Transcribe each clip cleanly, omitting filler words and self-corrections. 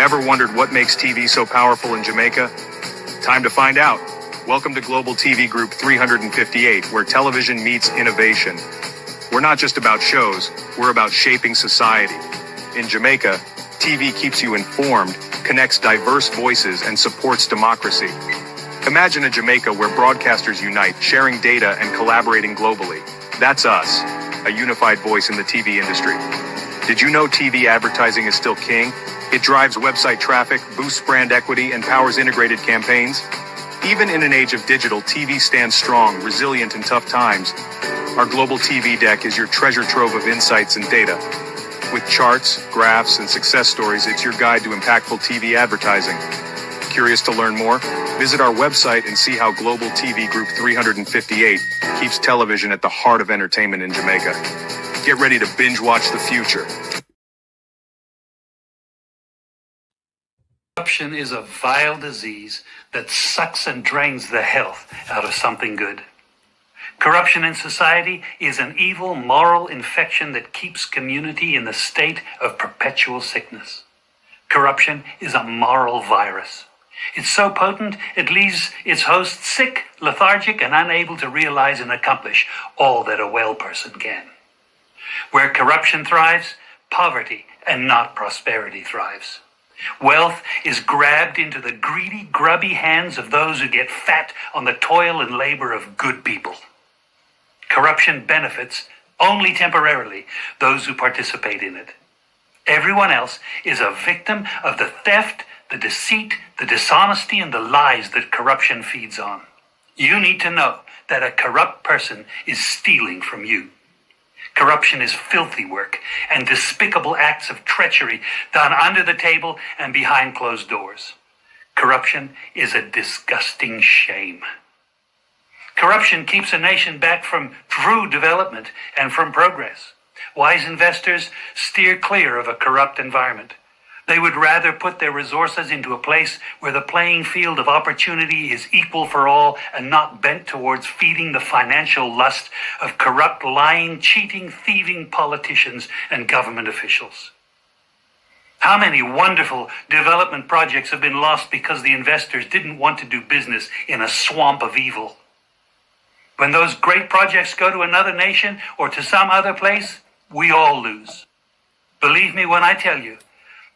Ever wondered what makes TV so powerful in Jamaica? Time to find out. Welcome to Global TV Group 358, where television meets innovation. We're not just about shows, we're about shaping society. In Jamaica, TV keeps you informed, connects diverse voices, and supports democracy. Imagine a Jamaica where broadcasters unite, sharing data and collaborating globally. That's us, a unified voice in the TV industry. Did you know TV advertising is still king? It drives website traffic, boosts brand equity, and powers integrated campaigns. Even in an age of digital, TV stands strong, resilient in tough times. Our global TV deck is your treasure trove of insights and data. With charts, graphs, and success stories, it's your guide to impactful TV advertising. Curious to learn more? Visit our website and see how Global TV Group 358 keeps television at the heart of entertainment in Jamaica. Get ready to binge watch the future. Corruption is a vile disease that sucks and drains the health out of something good. Corruption in society is an evil moral infection that keeps community in the state of perpetual sickness. Corruption is a moral virus. It's so potent, it leaves its host sick, lethargic, and unable to realize and accomplish all that a well person can. Where corruption thrives, poverty and not prosperity thrives. Wealth is grabbed into the greedy, grubby hands of those who get fat on the toil and labor of good people. Corruption benefits only temporarily those who participate in it. Everyone else is a victim of the theft, the deceit, the dishonesty, and the lies that corruption feeds on. You need to know that a corrupt person is stealing from you. Corruption is filthy work and despicable acts of treachery done under the table and behind closed doors. Corruption is a disgusting shame. Corruption keeps a nation back from true development and from progress. Wise investors steer clear of a corrupt environment. They would rather put their resources into a place where the playing field of opportunity is equal for all and not bent towards feeding the financial lust of corrupt, lying, cheating, thieving politicians and government officials. How many wonderful development projects have been lost because the investors didn't want to do business in a swamp of evil? When those great projects go to another nation or to some other place, we all lose. Believe me when I tell you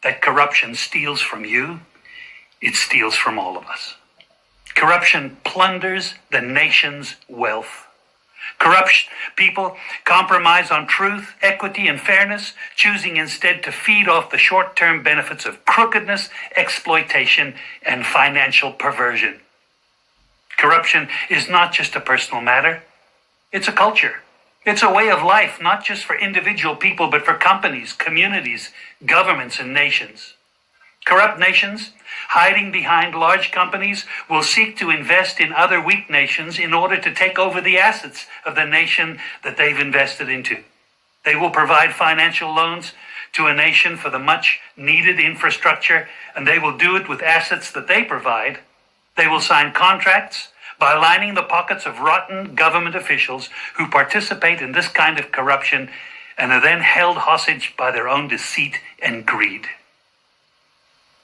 that corruption steals from you, it steals from all of us. Corruption plunders the nation's wealth. Corrupt people compromise on truth, equity, and fairness, choosing instead to feed off the short-term benefits of crookedness, exploitation, and financial perversion. Corruption is not just a personal matter, it's a culture. It's a way of life, not just for individual people, but for companies, communities, governments, and nations. Corrupt nations, hiding behind large companies, will seek to invest in other weak nations in order to take over the assets of the nation that they've invested into. They will provide financial loans to a nation for the much-needed infrastructure, and they will do it with assets that they provide. They will sign contracts by lining the pockets of rotten government officials who participate in this kind of corruption and are then held hostage by their own deceit and greed.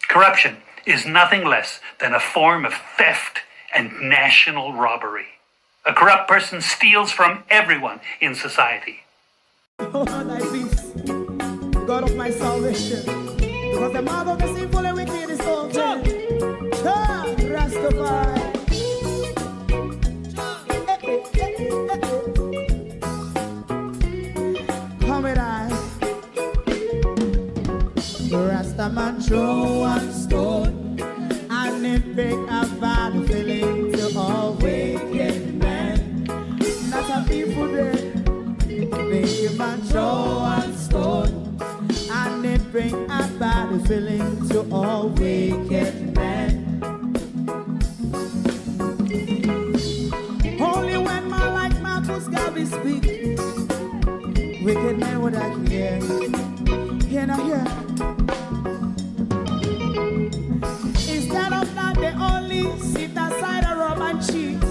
Corruption is nothing less than a form of theft and national robbery. A corrupt person steals from everyone in society. Oh, thy peace, God of my salvation, because the mouth of the sinful and wicked is open. Rastafari. Rasta man throw one stone and it break a bad feeling to all wicked men. Not a people there. Make man throw one stone and it bring a bad feeling to all wicked men. Only when man like Marcus Garvey speak, wicked men would I hear. Hear now hear. Instead of that, they only sit aside and rub and cheat.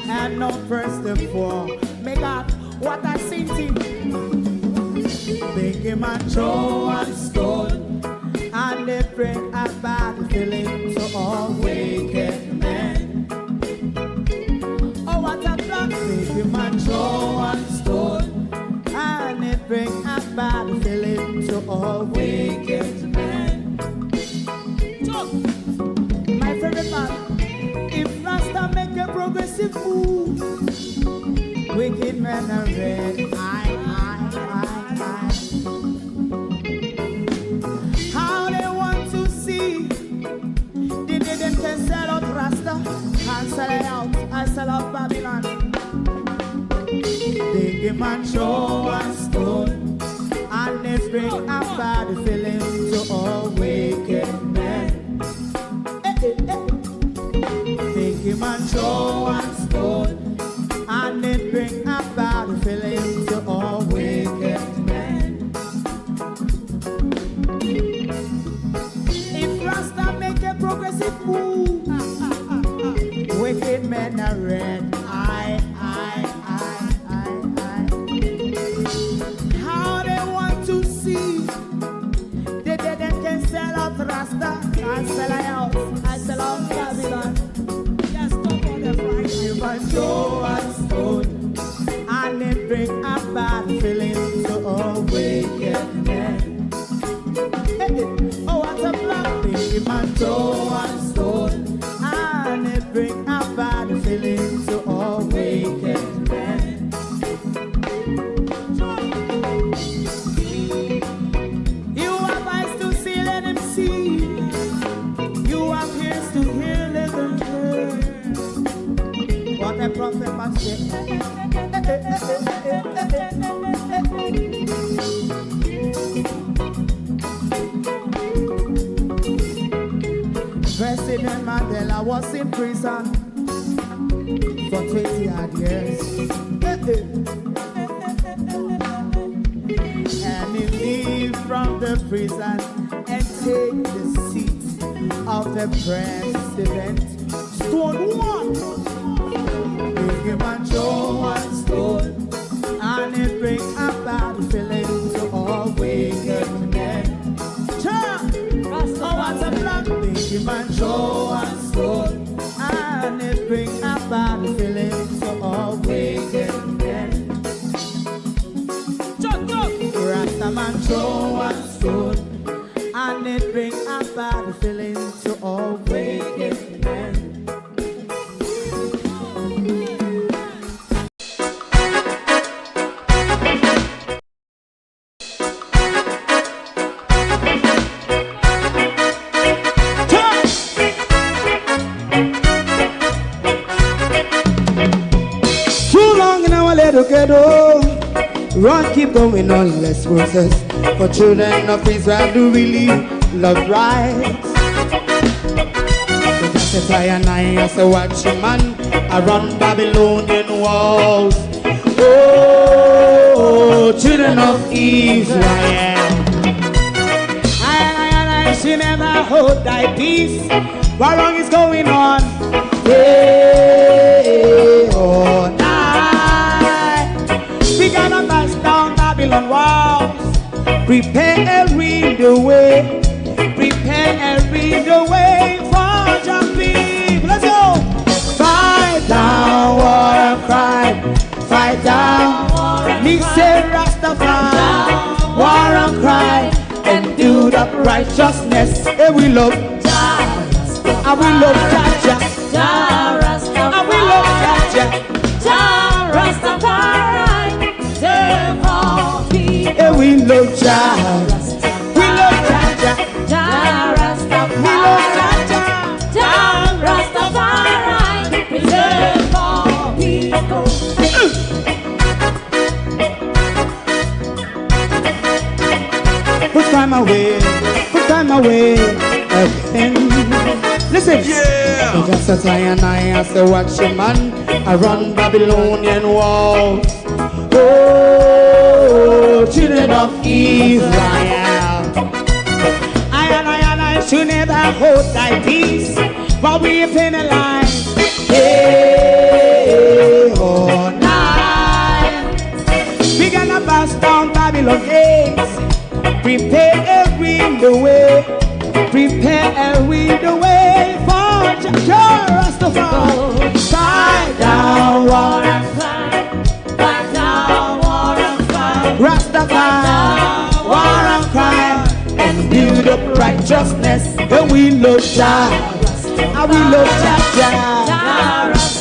And not first of all, make up what I seen to. Make him a throw and stone, and they bring a bad feeling to all wicked men. Oh, what a black baby man throw one stone, and it bring a bad feeling to all wicked men. My favorite part, if Rasta make a progressive move, wicked men are red. How they want to see, they didn't can sell out Rasta, can't sell it out, I sell out Babylon. Big man throw one stone, and they bring a bad feeling to all wicked men. Big man throw one stone, and they bring a bad feeling to all wicked men. If Rasta make a progressive move, wicked men are red. How they want to see, they can sell out Rasta, I sell out, I sell out Babylon. Yes, stop on the Friday. You might throw a stone, and they bring a bad feeling to all wicked men. Oh, what a black baby man throw a stone, and they bring a bad feeling to all wicked men. You have eyes to see, let him see. You have ears to hear, let them hear. What a prophet must say. President Mandela was in prison for 20 odd years. And he leave from the prison and take the seat of the president. Stone one, big man throw one stone, and it bring a bad feeling to all wicked men. Oh, what's a black big man throw one stone, and it bring a bad feeling to all wicked men. Rasta man throw one stone, and it bring a bad feeling to all wicked men. Too long in our little ghetto, run keep going on less process. For children of Israel do really love rights. So just a and I as a watching man around Babylonian walls. Oh, children of Israel, I should never hold thy peace. What wrong is going on? Hey, oh, we gotta bust down Babylon walls. Prepare the way. Prepare the way for your people. Let's go. Fight down war and crime. Fight down. Me say Rastafari. War and crime. And do the righteousness. And we love. And we love Jaja. And we love Jaja. And we love Jah. We love Jah. Jah Rastafari. We love Jah. Jah Rastafari. Preserve for people. Put time away. Put time away. Again. Listen. Yeah. Just as I and I as a watching man around Babylonian walls. Oh, children of Israel, I should never hold thy peace while we penalize. Hey, oh, night. We gonna bust down Babylon gates, prepare every the way. prepare we the way for Jah Rastafari. Fight down war and crime, fight down war and crime, Rastafari, war and crime, and build up righteousness. And we love Jah, and we love Jah,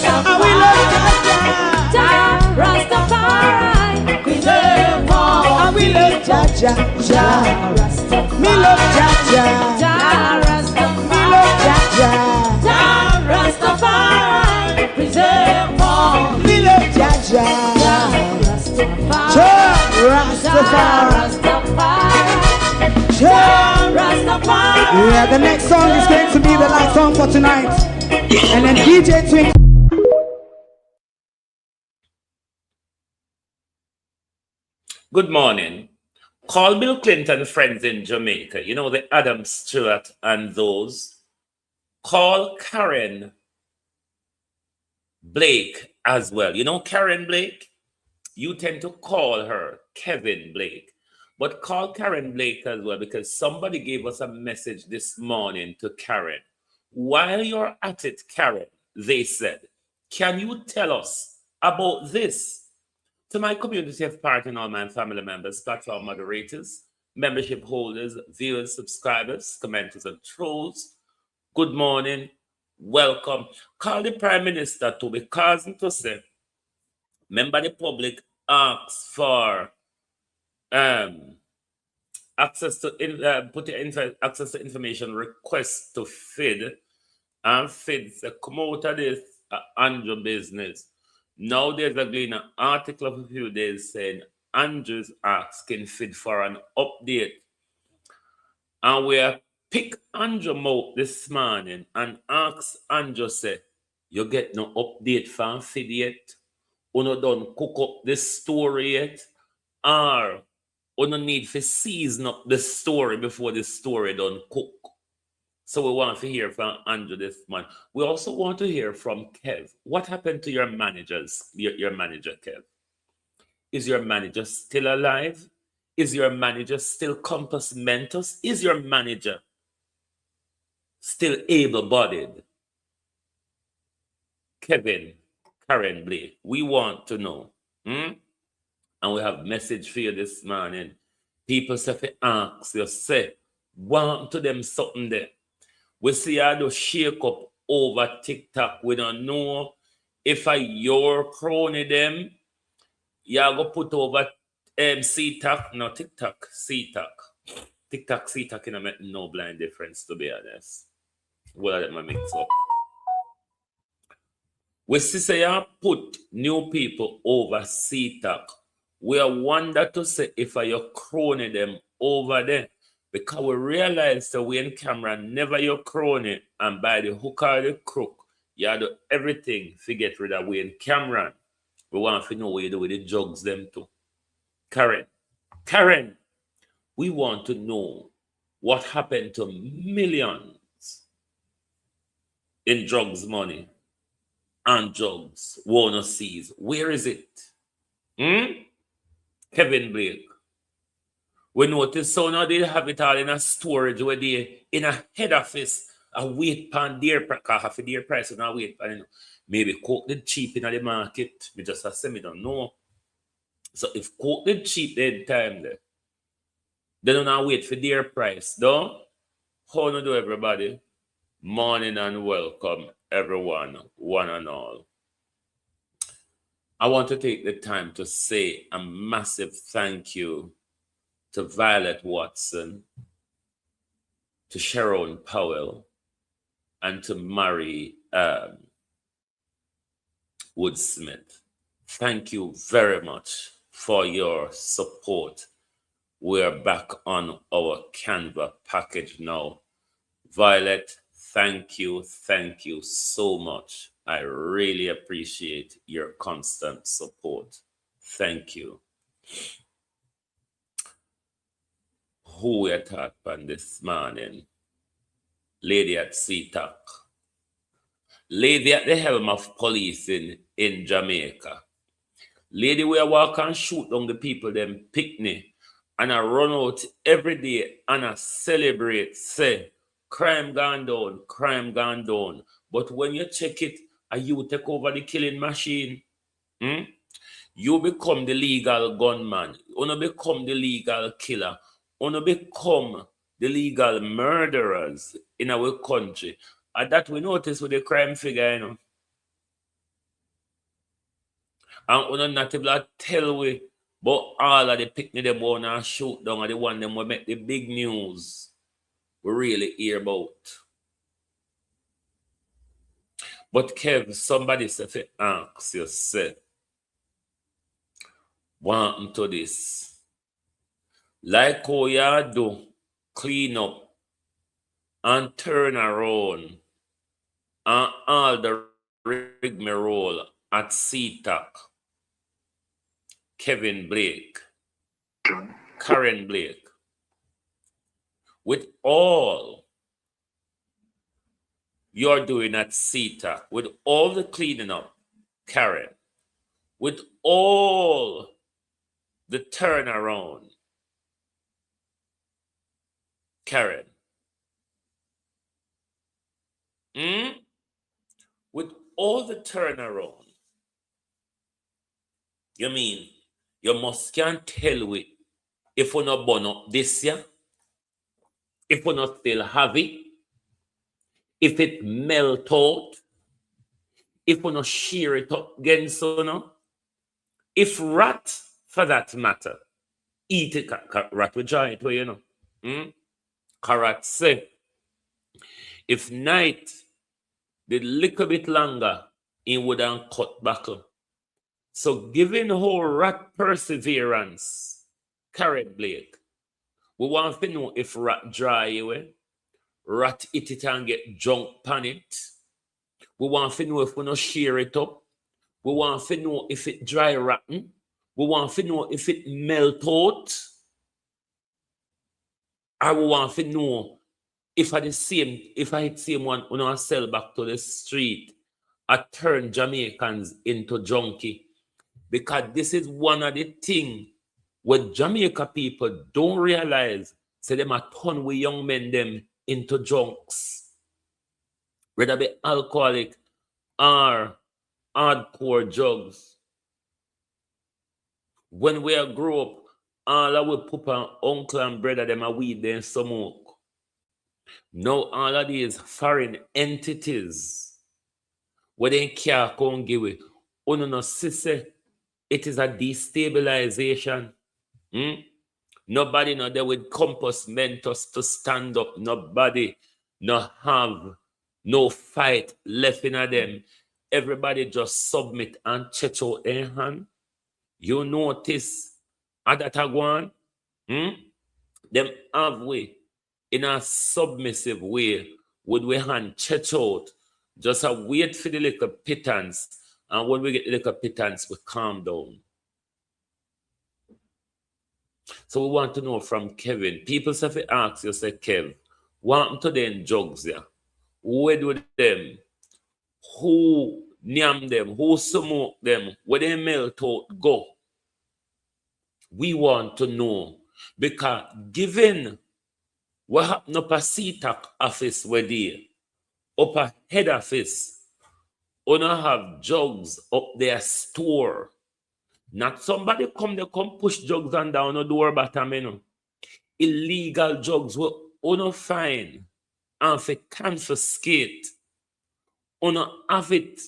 and we love Jah Rastafari. We love all, and we love Jah Rastafari. Me love Jah Rastafari. Me love Jah Rastafari. Preserve all. Me love Jah Rastafari. Yeah, the next song is going to be the last song for tonight. And then DJ Twink. Good morning. Call Bill Clinton friends in Jamaica. You know, the Adam Stewart and those. Call Karen Blake as well. You know Karen Blake? You tend to call her Kevin Blake. But call Karen Blake as well, because somebody gave us a message this morning to Karen. While you're at it, Karen, they said, can you tell us about this? To my community of part and all my family members, platform moderators, membership holders, viewers, subscribers, commenters, and trolls, good morning, welcome. Call the Prime Minister to be causing to say, member the public asks for access to access to information request to FID, and FID say, come out of this Andrew business. Now there's an article of a few days saying Andrew's asking FID for an update. And we have picked Andrew out this morning and asked Andrew, say, you get no update from FID yet? You no done cook up this story yet? Or you no need to season up the story before the story done cook? So we want to hear from Andrew this month. We also want to hear from Kev. What happened to your managers, your manager, Kev? Is your manager still alive? Is your manager still compass mentis? Is your manager still able-bodied? Kevin, Karen Blake, we want to know. And we have a message for you this morning. People say, if you ask, you say, want to them something there. We see how to shake up over TikTok. We don't know if your crony them, you go put over CTAC, no TikTok, CTAC. TikTok, CTAC can make no blind difference, to be honest. Well, let me mix up. We see say you put new people over CTAC. We wonder to say if you crony them over there. Because we realize that we in camera never your crony, and by the hook or the crook, you do everything to get rid of we in camera. We want to know what you do with the drugs them too. Karen, we want to know what happened to millions in drugs money and drugs wanna seize. Where is it? Kevin Blake. We notice so now they have it all in a storage where they in a head office a wait pan dear price for dear price and a wait pan. Maybe coke did cheap in the market. We just say me don't know. So if coke did cheap that time there, they don't now wait for dear price. Though, how do do everybody? Morning and welcome everyone, one and all. I want to take the time to say a massive thank you to Violet Watson, to Sharon Powell, and to Mary Woodsmith. Thank you very much for your support. We're back on our Canva package now. Violet, thank you so much. I really appreciate your constant support. Thank you. Who we are talking about this morning? Lady at CTAC. Lady at the helm of police in Jamaica. Lady where walk and shoot down the people them picnic and I run out every day and I celebrate, say, crime gone down, crime gone down. But when you check it, and you take over the killing machine, you become the legal gunman. You become the legal killer. You become the legal murderers in our country. And that we notice with the crime figure, you know. And we not able to tell we, but all of the picnic them want to shoot down are the one them will make the big news we really hear about. But Kev, somebody said if you ask yourself, what happened to this? Like how you do, clean up and turn around and all the rigmarole at CTAC, Kevin Blake, Karen Blake, with all you're doing at CTAC, with all the cleaning up, Karen, with all the turnaround, Karen, with all the turnaround, you mean you must can't tell we if we not burn up this year, if we not still have it, if it melt out, if we not shear it up again, so no, if rat for that matter, eat it, rat with joy it, you know. Karat say, if night did little bit longer, he wouldn't cut back. So giving whole rat perseverance, Karen Blake, we want to know if rat dry away, rat eat it and get drunk pan it. We want to know if we not shear it up. We want to know if it dry rotten. We want to know if it melt out. I want to know if I hit same one when I sell back to the street, I turn Jamaicans into junkie. Because this is one of the things what Jamaica people don't realize. So them a turn we young men them into junks. Whether be alcoholic or hardcore drugs. When we grow up, all our papa, uncle and brother them are weed then smoke. Now all of these foreign entities where they can't come give it. No sister, it is a destabilization. Nobody know there with compass meant us to stand up. Nobody no have no fight left in them. Everybody just submit and check out their hand. You notice that one, them have way in a submissive way would we hand check out, just a wait for the little pittance, and when we get the little pittance, we calm down. So we want to know from Kevin. People say if you ask you, say, Kev, what happened to them drugs there? Where do them? Who nyam them? Who smoke them? Where they melt out go? We want to know. Because given what happened up a CTAC office where they, up a head office, you don't have drugs up their store. Not somebody come push drugs on down the door bottom, you know. Illegal drugs will not find and for confiscate. You don't have it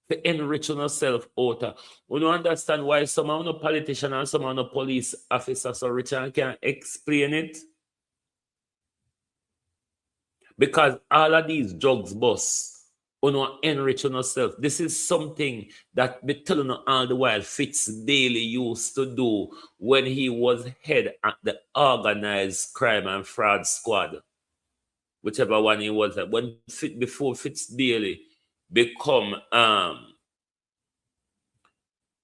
for enriching yourself out. You don't understand why some of the politicians and some of the police officers so rich and can't explain it. Because all of these drugs bust. You know, enriching yourself. This is something that be telling you all the while Fitz Bailey used to do when he was head at the organized crime and fraud squad. Whichever one he was at. Before Fitz Bailey become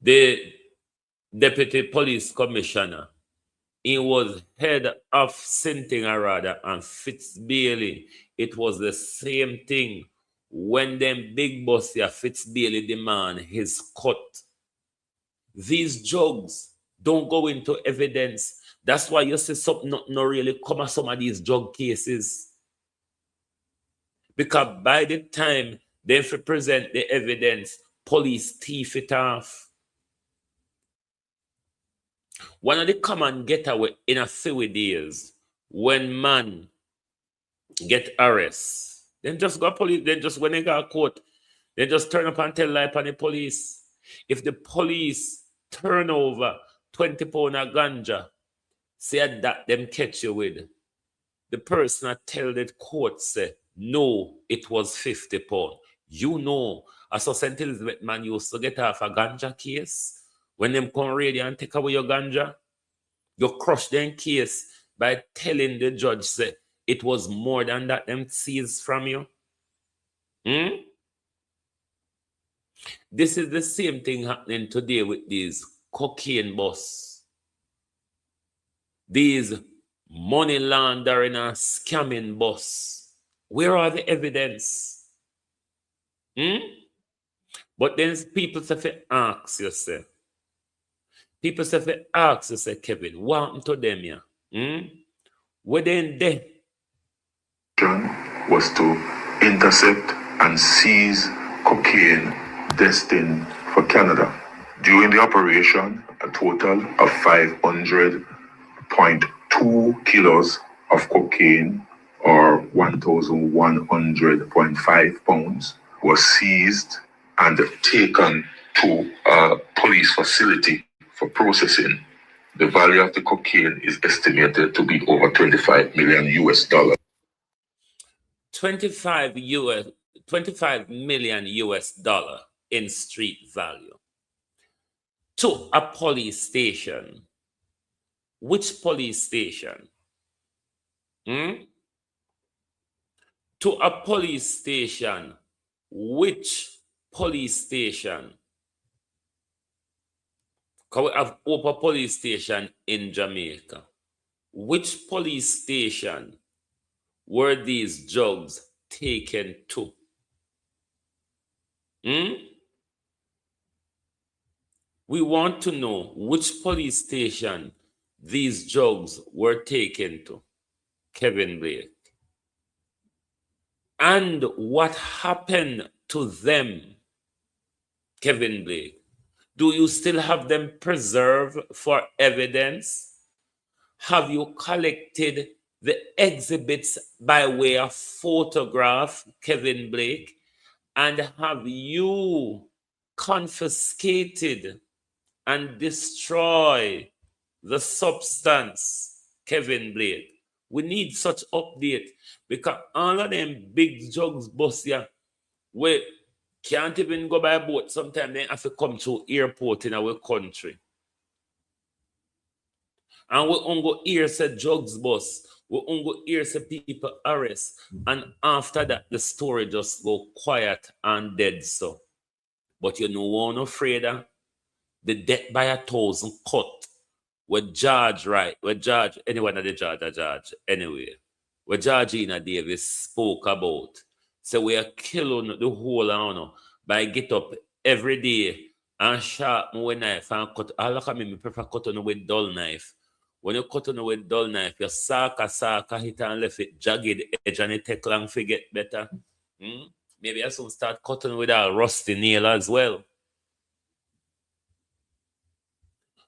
the deputy police commissioner, he was head of something or other, and Fitz Bailey, it was the same thing. When them big boss here, Fitz Bailey demand his cut. These drugs don't go into evidence That's why you see something not really come at some of these drug cases. Because by the time they present the evidence, police thief it off. One of the common getaway in a few days when man get arrest, then just go police, then just when they got caught, they just turn up and tell lie on the police. If the police turn over 20 pounds of ganja, say that them catch you with, the person that tell the court say, no, it was 50 pounds. You know, as a St. Elizabeth man used to get off a ganja case, when them come ready and take away your ganja, you crush them case by telling the judge say, it was more than that them seized from you. This is the same thing happening today with these cocaine boss, these money laundering and scamming boss. Where are the evidence? But then people say, ask yourself. People say, ask yourself, Kevin, what happened to them here? Were they in there? Was to intercept and seize cocaine destined for Canada. During the operation, a total of 500.2 kilos of cocaine, or 1,100.5 pounds, was seized and taken to a police facility for processing. The value of the cocaine is estimated to be over $25 million US. 25 million US dollar in street value to a police station. Which police station? To a police station. Which police station? Because we have open police station in Jamaica. Which police station were these drugs taken to? We want to know which police station these drugs were taken to, Kevin Blake. And what happened to them, Kevin Blake? Do you still have them preserved for evidence? Have you collected the exhibits by way of photograph, Kevin Blake? And have you confiscated and destroyed the substance, Kevin Blake? We need such update, because all of them big drugs bus here, we can't even go by boat. Sometimes they have to come to airport in our country. And we only hear say drugs bus. We only hear say people arrest. And after that, the story just go quiet and dead so. But you know one afraid of the death by 1,000 cut. With George, right? With George, anyone at the George, anyway. What Georgina Davis spoke about. So we are killing the whole honor by get up every day and sharpen with knife and cut. I look at me prefer cutting with dull knife. When you cut on with dull knife, you sack hit and left it jagged edge and it take long to get better. Maybe I soon start cutting with a rusty nail as well.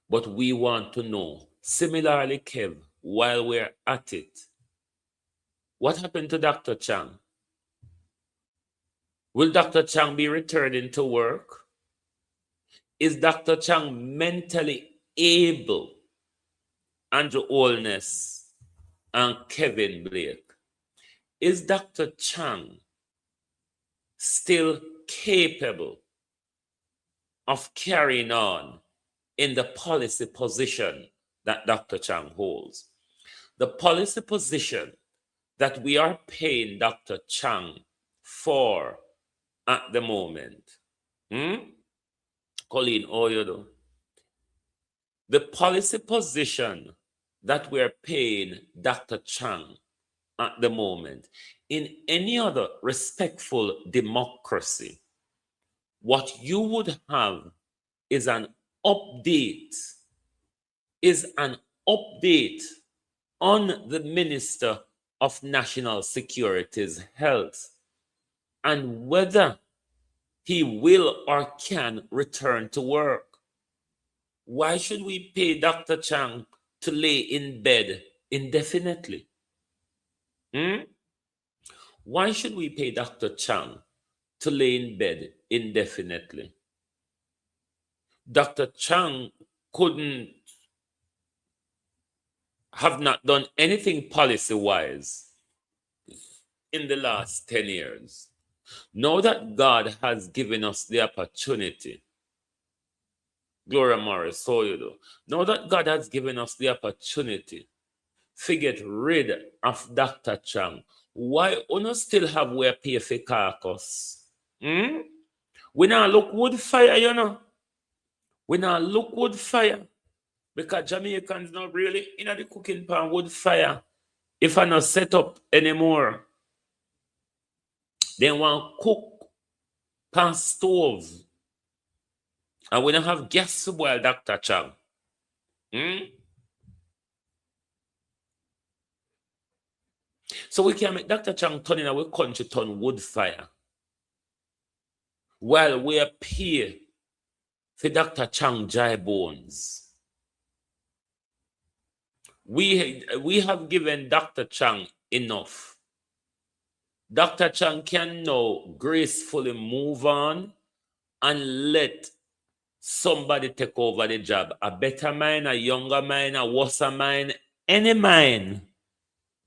But we want to know, similarly, Kev, while we're at it, what happened to Dr. Chang? Will Dr. Chang be returning to work? Is Dr. Chang mentally able? Andrew Holness and Kevin Blake. Is Dr. Chang still capable of carrying on in the policy position that Dr. Chang holds? The policy position that we are paying Dr. Chang for at the moment. Colleen, oh, you know. The policy position that we're paying Dr. Chang at the moment, in any other respectful democracy, what you would have is an update update on the Minister of National Security's health and whether he will or can return to work. Why should we pay Dr. Chang to lay in bed indefinitely? Why should we pay Dr. Chang to lay in bed indefinitely? Dr. Chang couldn't have not done anything policy-wise in the last 10 years. Now that God has given us the opportunity, Gloria Morris, so you do. Now that God has given us the opportunity to get rid of Dr. Chang, why you still have where pay for carcass? We now look wood fire, you know. We now look wood fire. Because Jamaicans not really in the cooking pan wood fire. If I not set up anymore, they want cook pan stove. And we don't have gas to boil Dr. Chang. So we can make Dr. Chang turn in our country turn wood fire. While we are pay for Dr. Chang dry bones. We have given Dr. Chang enough. Dr. Chang can now gracefully move on and let somebody take over the job. A better mind, a younger mind, a worse mind, any mind,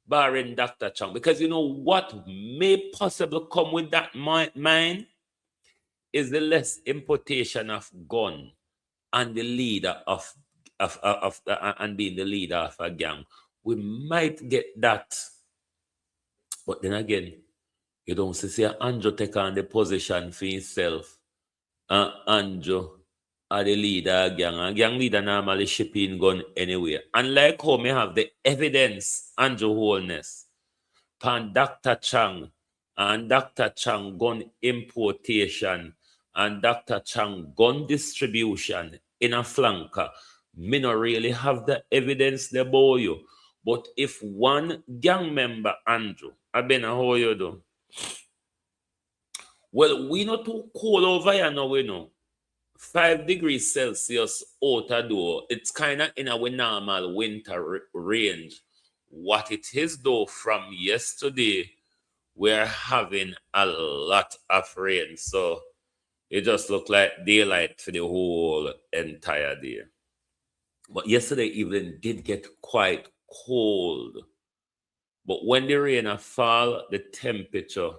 barring Dr. Chang. Because you know what may possibly come with that mind is the less importation of gun and the leader of and being the leader of a gang. We might get that. But then again, you don't see Andrew take on the position for himself. Andrew are the leader of gang. A gang leader normally shipping gun anywhere. Unlike how may have the evidence, Andrew Holness, pan Dr. Chang and Dr. Chang gun importation and Dr. Chang gun distribution in a flanker. Me not really have the evidence there about you. But if one gang member, Andrew, I been how you do? Well, we not too cold over here now, we know. 5 degrees Celsius out the door. It's kind of in our normal winter range. What it is though, from yesterday, we're having a lot of rain. So it just looked like daylight for the whole entire day. But yesterday evening did get quite cold. But when the rain fall, the temperature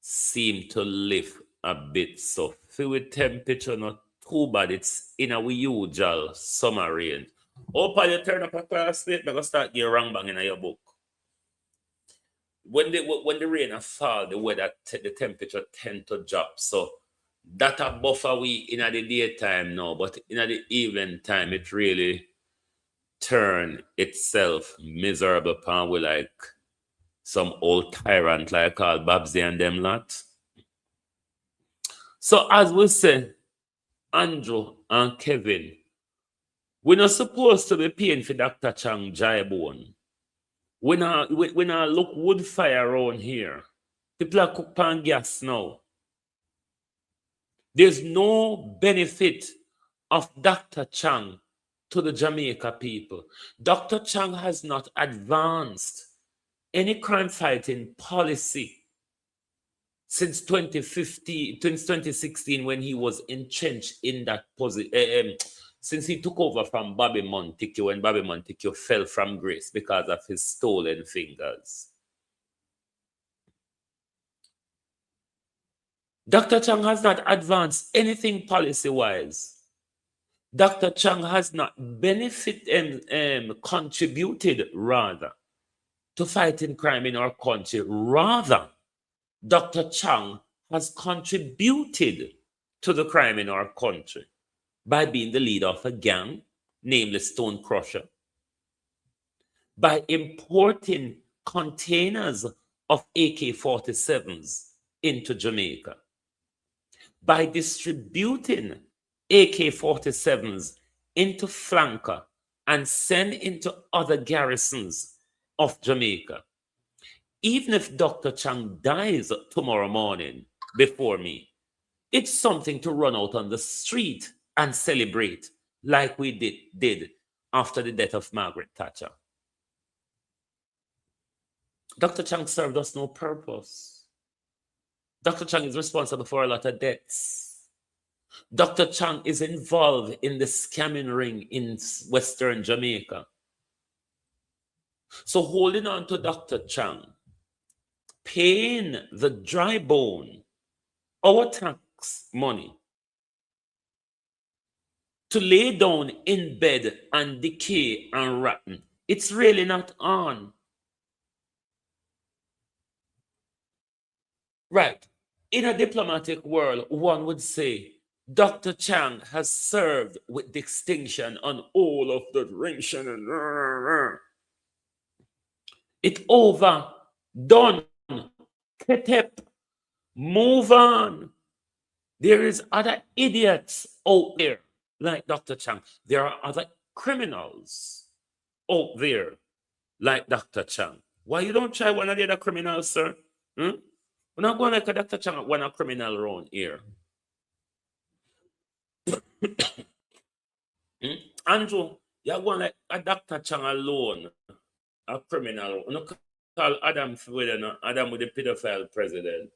seemed to lift a bit. So fluid temperature not too bad. It's in our usual summer range. Hope you turn up a classmate, I'm going to start your wrong bang in your book. When the rain fall, the weather, the temperature tend to drop. So that a buffer we in the daytime now, but in the evening time, it really turn itself miserable upon we like some old tyrant like called Babsy and them lot. So as we say, Andrew and Kevin, we're not supposed to be paying for Dr. Chang Jaibone. We not look wood fire around here. People are cook pan gas now. There's no benefit of Dr. Chang to the Jamaica people. Dr. Chang has not advanced any crime fighting policy since 2016 when he was entrenched in that position. Since he took over from Bobby Montague when Bobby Montague fell from grace because of his stolen fingers. Dr. Chang has not advanced anything policy-wise. Dr. Chang has not contributed rather to fighting crime in our country. Rather, Dr. Chang has contributed to the crime in our country by being the leader of a gang, namely Stone Crusher, by importing containers of AK-47s into Jamaica, by distributing AK-47s into flanker and sent into other garrisons of Jamaica. Even if Dr. Chang dies tomorrow morning before me, it's something to run out on the street and celebrate like we did after the death of Margaret Thatcher. Dr. Chang served us no purpose. Dr. Chang is responsible for a lot of deaths. Dr. Chang is involved in the scamming ring in Western Jamaica. So holding on to Dr. Chang, paying the dry bone, our tax money, to lay down in bed and decay and rotten, it's really not on. Right. In a diplomatic world, one would say Dr. Chang has served with distinction on all of the ration and it's over, done, ketep, move on. There is other idiots out there like Dr. Chang. There are other criminals out there like Dr. Chang. Why you don't try one of the other criminals, sir? We're not going like a Dr. Chang, one a criminal around here. Andrew, you're going like a Dr. Chang alone, a criminal. You call Adam with the pedophile president.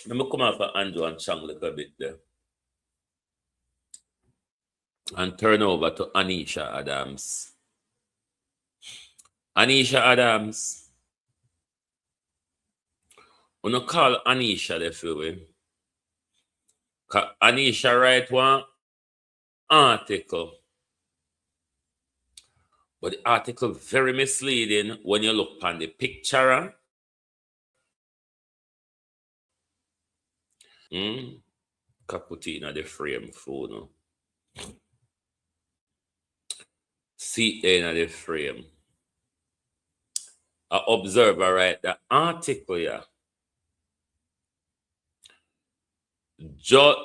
Let me come off of Andrew and Chang a little bit there. And turn over to Anisha Adams. Anisha Adams. We don't call Anisha the few. Anisha write one article. But the article very misleading when you look on the picture. Caputina the frame phone. See in the frame. A observer write the article here.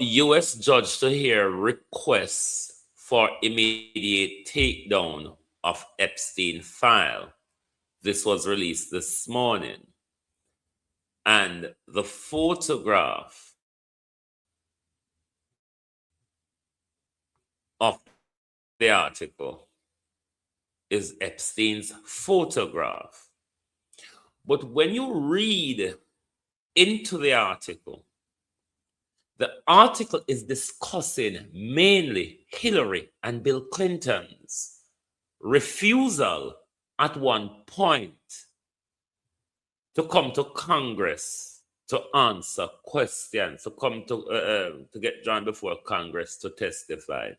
U.S. judge to hear requests for immediate takedown of Epstein file. This was released this morning. And the photograph of the article is Epstein's photograph. But when you read into the article is discussing mainly Hillary and Bill Clinton's refusal at one point to come to Congress to answer questions, to come to get drawn before Congress to testify.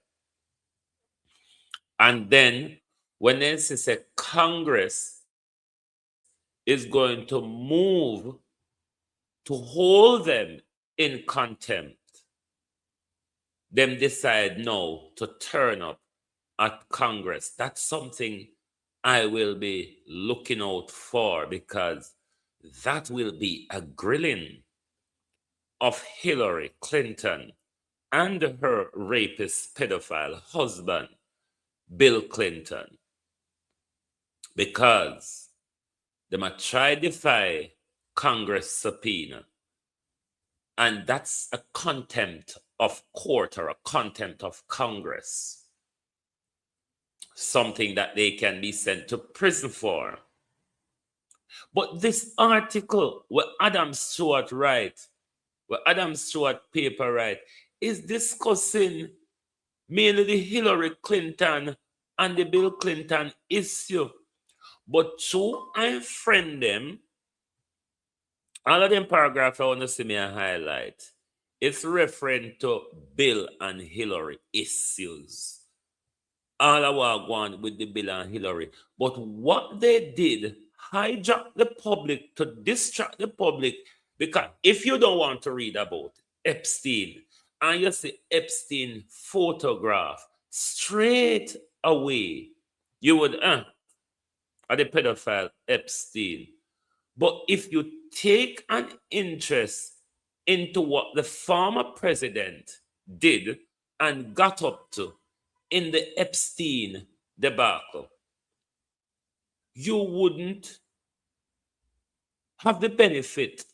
And then when they say Congress is going to move to hold them in contempt, them decide no to turn up at Congress. That's something I will be looking out for, because that will be a grilling of Hillary Clinton and her rapist pedophile husband, Bill Clinton, because they might try to defy Congress subpoena. And that's a contempt of court or a contempt of Congress. Something that they can be sent to prison for. But this article, what Adam Stewart paper write, is discussing mainly the Hillary Clinton and the Bill Clinton issue. But true, I friend them. All of them paragraphs I want to see me a highlight. It's referring to Bill and Hillary issues. All I want going with the Bill and Hillary. But what they did, hijack the public to distract the public, because if you don't want to read about Epstein and you see Epstein photograph, straight away you would are the pedophile Epstein. But if you take an interest into what the former president did and got up to in the Epstein debacle, you wouldn't have the benefit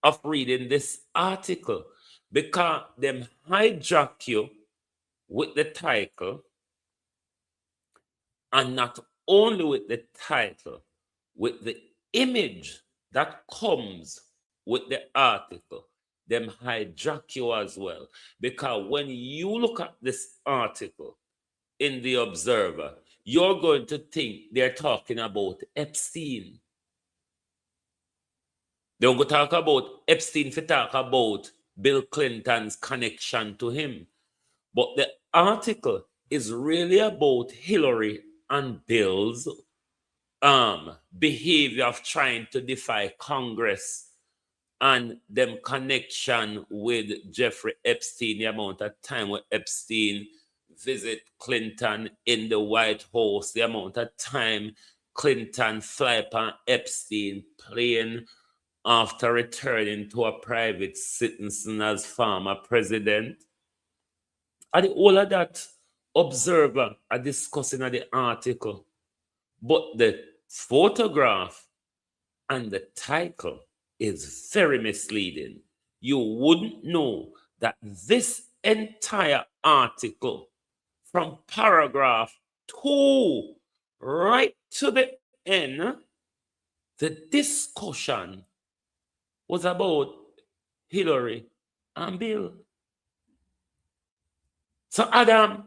of reading this article, because them hijack you with the title, and not only with the title, with the image that comes with the article, them hijack you as well. Because when you look at this article in the Observer, you're going to think they're talking about Epstein. They're going to talk about Epstein if they talk about Bill Clinton's connection to him. But the article is really about Hillary and Bill's behavior of trying to defy Congress and them connection with Jeffrey Epstein, the amount of time where Epstein visit Clinton in the White House, the amount of time Clinton fly upon Epstein plane after returning to a private citizen as former president. And all of that Observer are discussing in the article. But the photograph and the title is very misleading. You wouldn't know that this entire article, from paragraph 2 right to the end, the discussion was about Hillary and Bill. So Adam,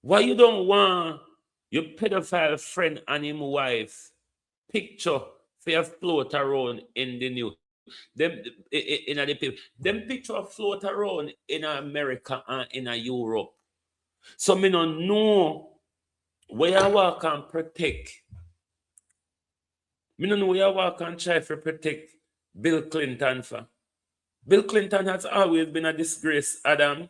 why you don't want your pedophile friend and him wife picture for your float around in the news? Them in the people, them picture float around in America and in Europe. So me don't know where you walk and protect. Me don't know where you walk and try to protect Bill Clinton for. Bill Clinton has always been a disgrace, Adam.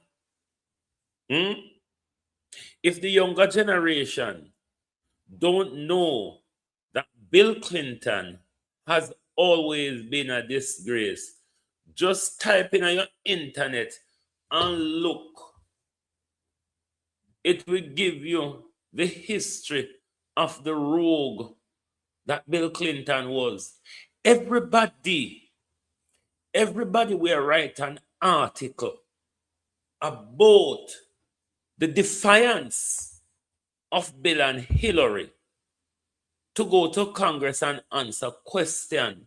If the younger generation don't know that Bill Clinton has always been a disgrace, just type in on your internet and look. It will give you the history of the rogue that Bill Clinton was. Everybody will write an article about the defiance of Bill and Hillary to go to Congress and answer questions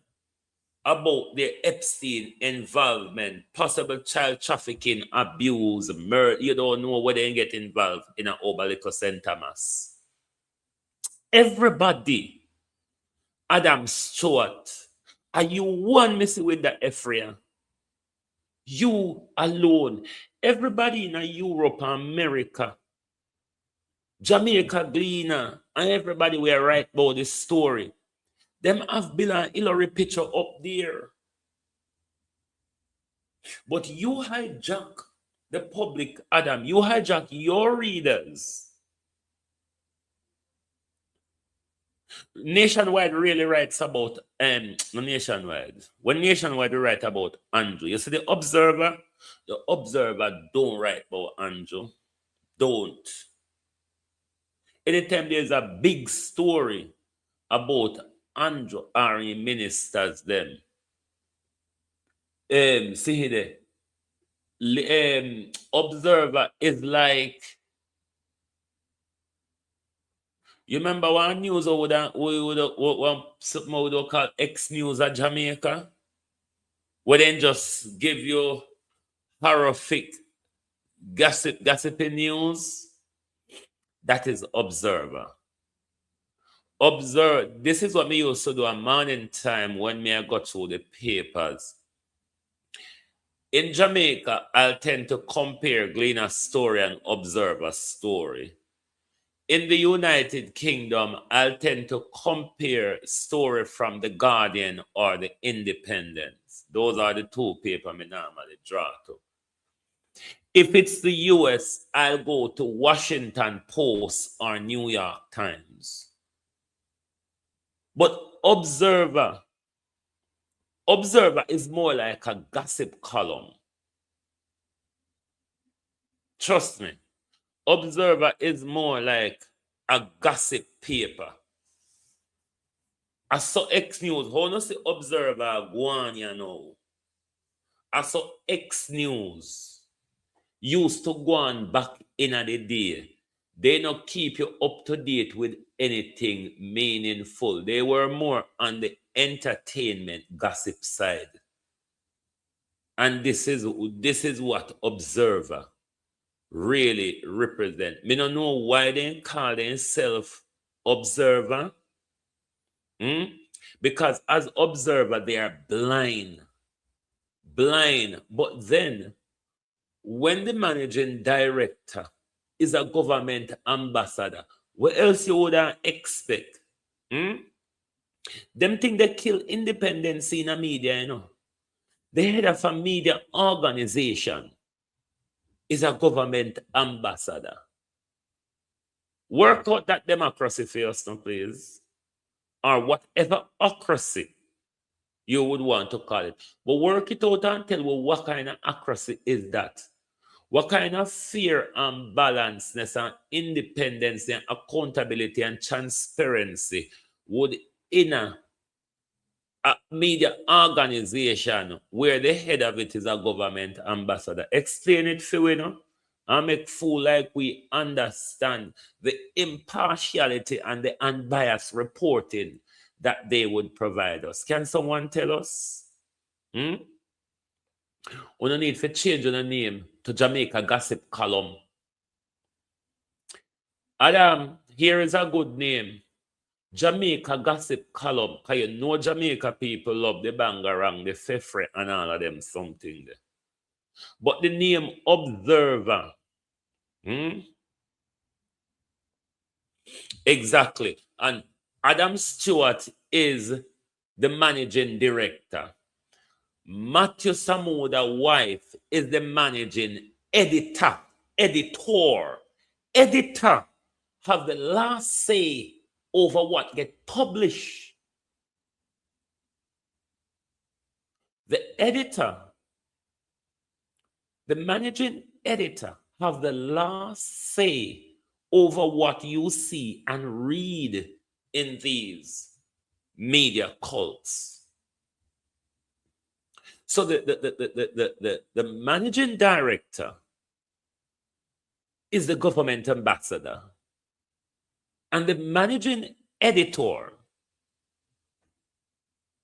about their Epstein involvement, possible child trafficking, abuse, murder. You don't know where they get involved in an Obalico St. Thomas. Everybody, Adam Stewart, are you one missing with the Ephraim? You alone. Everybody in Europe and America, Jamaica, Gleaner, and everybody will write about this story. Them have Bill and Hillary picture up there. But you hijack the public, Adam. You hijack your readers. Nationwide really writes about Nationwide. When Nationwide write about Andrew, you see the Observer don't write about Andrew. Don't. Anytime there's a big story about Andrew or ministers, them. See there. Observer is like, you remember one news we would call X News at Jamaica? Where then just give you horrific gossiping news? That is Observer. Observe. This is what me used to do a morning time when me I got through the papers. In Jamaica, I'll tend to compare Gleaner story and Observer story. In the United Kingdom, I'll tend to compare story from The Guardian or The Independent. Those are the two papers I normally draw to. If it's the US, I'll go to Washington Post or New York Times. But Observer is more like a gossip column. Trust me. Observer is more like a gossip paper. I saw X News. How no see Observer go on, you know? I saw X News used to go on back in the day. They not keep you up to date with anything meaningful. They were more on the entertainment gossip side. And this is what Observer really represent. Me don't know why they call themselves Observer. Because as Observer, they are blind. But then, when the managing director is a government ambassador, what else you would expect? Them think they kill independence in the media, you know. The head of a media organization is a government ambassador. Work out that democracy for us now, please. Or whatever ocracy you would want to call it. But work it out and tell me what kind of ocracy is that. What kind of fear and balanceness and independence and accountability and transparency would in a media organization where the head of it is a government ambassador? Explain it for we know and make fool like we understand the impartiality and the unbiased reporting that they would provide us. Can someone tell us? We don't need to change the name to Jamaica Gossip Column. Adam, here is a good name. Jamaica Gossip Column. Because you know Jamaica people love the bangarang, the fefre, and all of them something there. But the name Observer. Exactly. And Adam Stewart is the managing director. Matthew Samuda's wife is the managing editor. Editor have the last say over what get published. The editor, the managing editor, have the last say over what you see and read in these media cults. So the managing director is the government ambassador, and the managing editor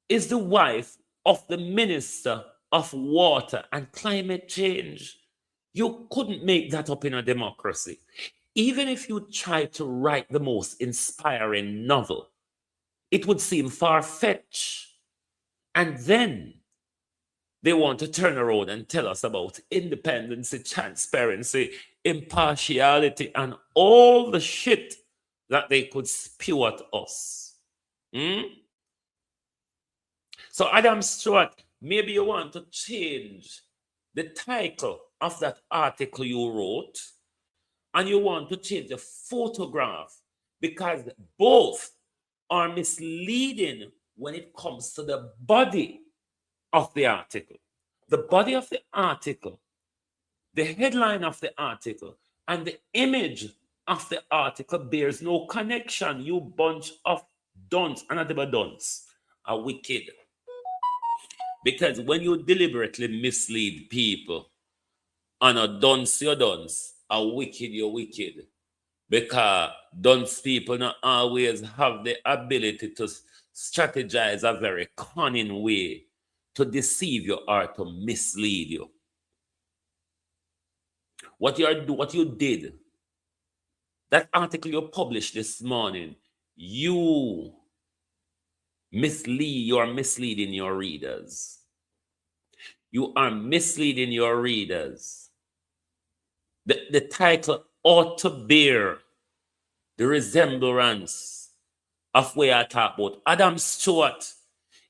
is the wife of the Minister of Water and Climate Change. You couldn't make that up in a democracy. Even if you tried to write the most inspiring novel, it would seem far-fetched. And then they want to turn around and tell us about independence, transparency, impartiality, and all the shit that they could spew at us. So Adam Stewart, maybe you want to change the title of that article you wrote, and you want to change the photograph, because both are misleading when it comes to the body of the article. The body of the article, the headline of the article, and the image of the article bears no connection. You bunch of dunce, and not even dunce, are wicked. Because when you deliberately mislead people, and a dunce, you're dunce, a wicked, you're wicked. Because dunce people not always have the ability to strategize a very cunning way to deceive you or to mislead you. What you did, that article you published this morning, you are misleading your readers. You are misleading your readers. The title ought to bear the resemblance of where I talk about. Adam Stewart,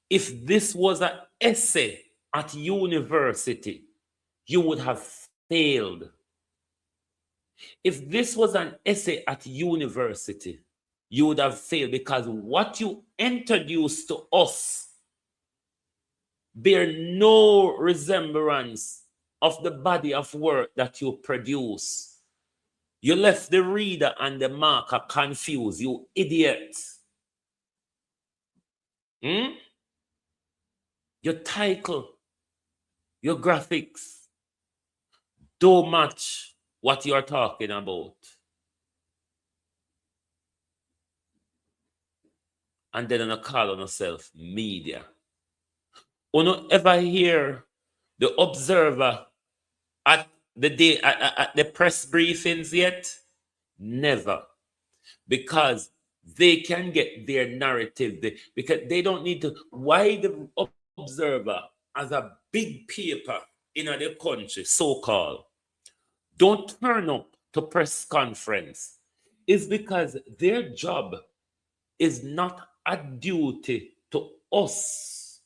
if this was an essay at university, you would have failed. If this was an essay at university, you would have failed, because what you introduced to us bear no resemblance of the body of work that you produce. You left the reader and the marker confused, you idiot. Your title, your graphics don't match what you're talking about. And then you call on yourself media. You don't ever hear the Observer at the press briefings yet? Never. Because they can get their narrative. Because they don't need to. Why the Observer, as a big paper in the country, so-called, don't turn up to press conference, is because their job is not a duty to us,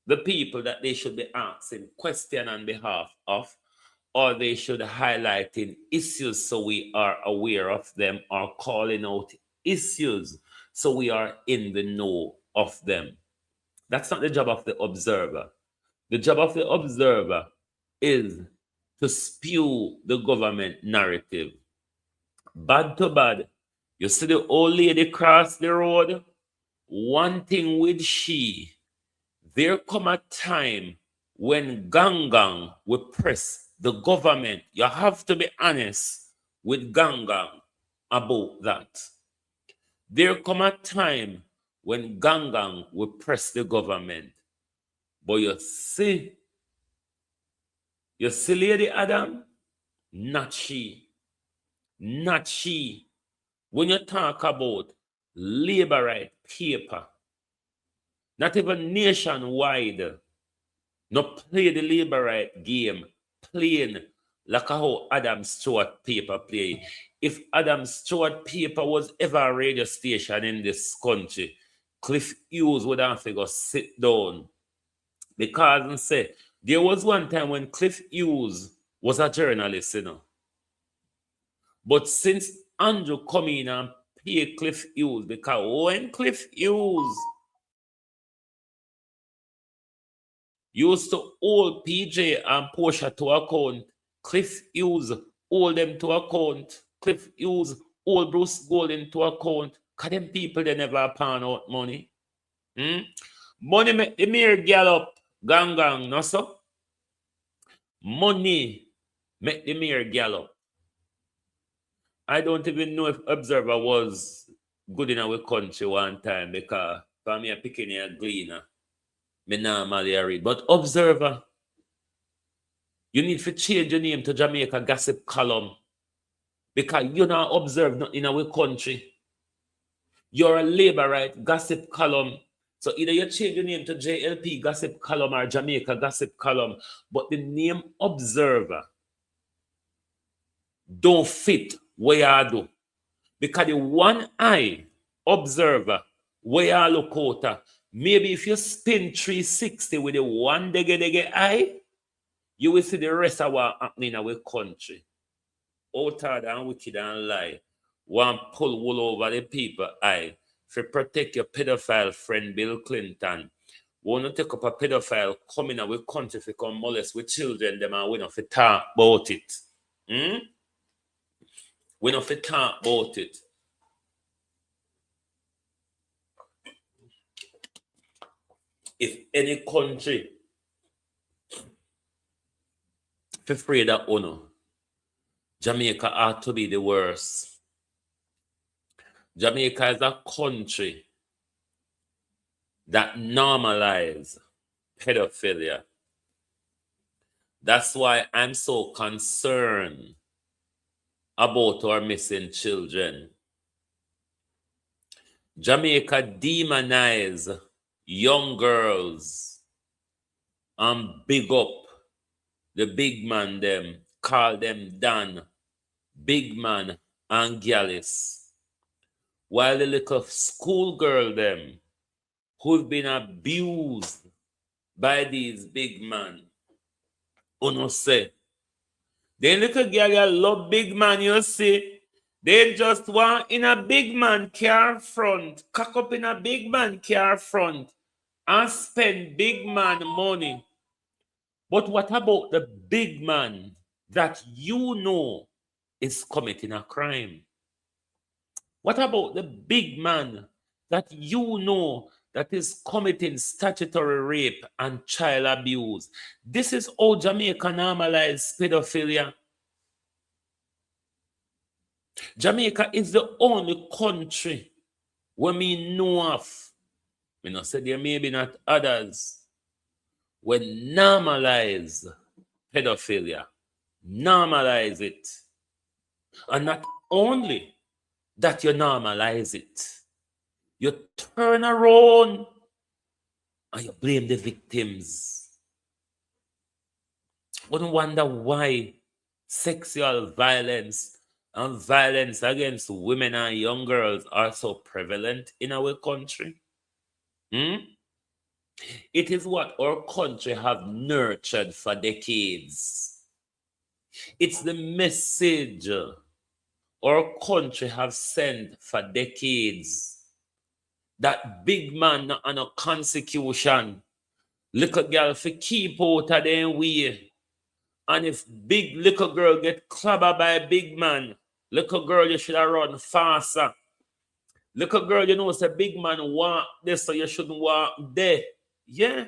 the people that they should be asking question on behalf of, or they should highlighting issues so we are aware of them, or calling out issues so we are in the know of them. That's not the job of the Observer. The job of the Observer is to spew the government narrative. Bad to bad. You see the old lady cross the road? One thing with she, there come a time when gang will press the government. You have to be honest with gang about that. There come a time when gang will press the government. But you see Lady Adam? Not she. Not she. When you talk about labor right paper, not even nationwide, no play the labor right game, plain like how Adam Stewart paper play. If Adam Stewart paper was ever a radio station in this country, Cliff Hughes would have to go sit down. Because and say, there was one time when Cliff Hughes was a journalist, you know. But since Andrew come in and pay Cliff Hughes, because when Cliff Hughes used to hold PJ and Portia to account, Cliff Hughes hold them to account, Cliff Hughes hold Bruce Golden to account, because them people, they never pan out money. Money make the mere gallop, gang, no so? Money make the mere gallop. I don't even know if Observer was good in our country one time, because for me, I'm picking a gleaner. Me normally read. But Observer, you need to change your name to Jamaica Gossip Column, because you not observe nothing in our country. You're a labor right gossip column. So either you change your name to JLP Gossip Column or Jamaica Gossip Column, but the name Observer don't fit where you do. Because the one eye Observer, where you look out, maybe if you spin 360 with the one dege eye, you will see the rest of what happening in our country. Outer and wicked and lie. One pull wool over the people eye. To protect your pedophile friend Bill Clinton. Want to take up a pedophile coming in our country to come molest with children, them and we don't fit talk about it. We don't fit talk about it. If any country for afraid of honor, Jamaica ought to be the worst. Jamaica is a country that normalizes pedophilia. That's why I'm so concerned about our missing children. Jamaica demonize young girls and big up the big man them, call them Dan, big man and gyalis. While the little schoolgirl them who've been abused by these big men, uno say, the little girl love big man, you see, they just want in a big man car front, cock up in a big man car front, and spend big man money. But what about the big man that you know is committing a crime? What about the big man that you know that is committing statutory rape and child abuse? This is how Jamaica normalized pedophilia. Jamaica is the only country where me know of, me not say there may be not others, when normalize pedophilia. Normalize it. And not only that you normalize it, you turn around and you blame the victims. Wouldn't wonder why sexual violence and violence against women and young girls are so prevalent in our country. It is what our country have nurtured for decades. It's the message our country have sent for decades. That big man not on a consecution. Little girl for keep out of them way. And if big little girl get clobbered by a big man, little girl you should have run faster. Little girl, you know, it's a big man walk this, so you shouldn't walk there. Yeah.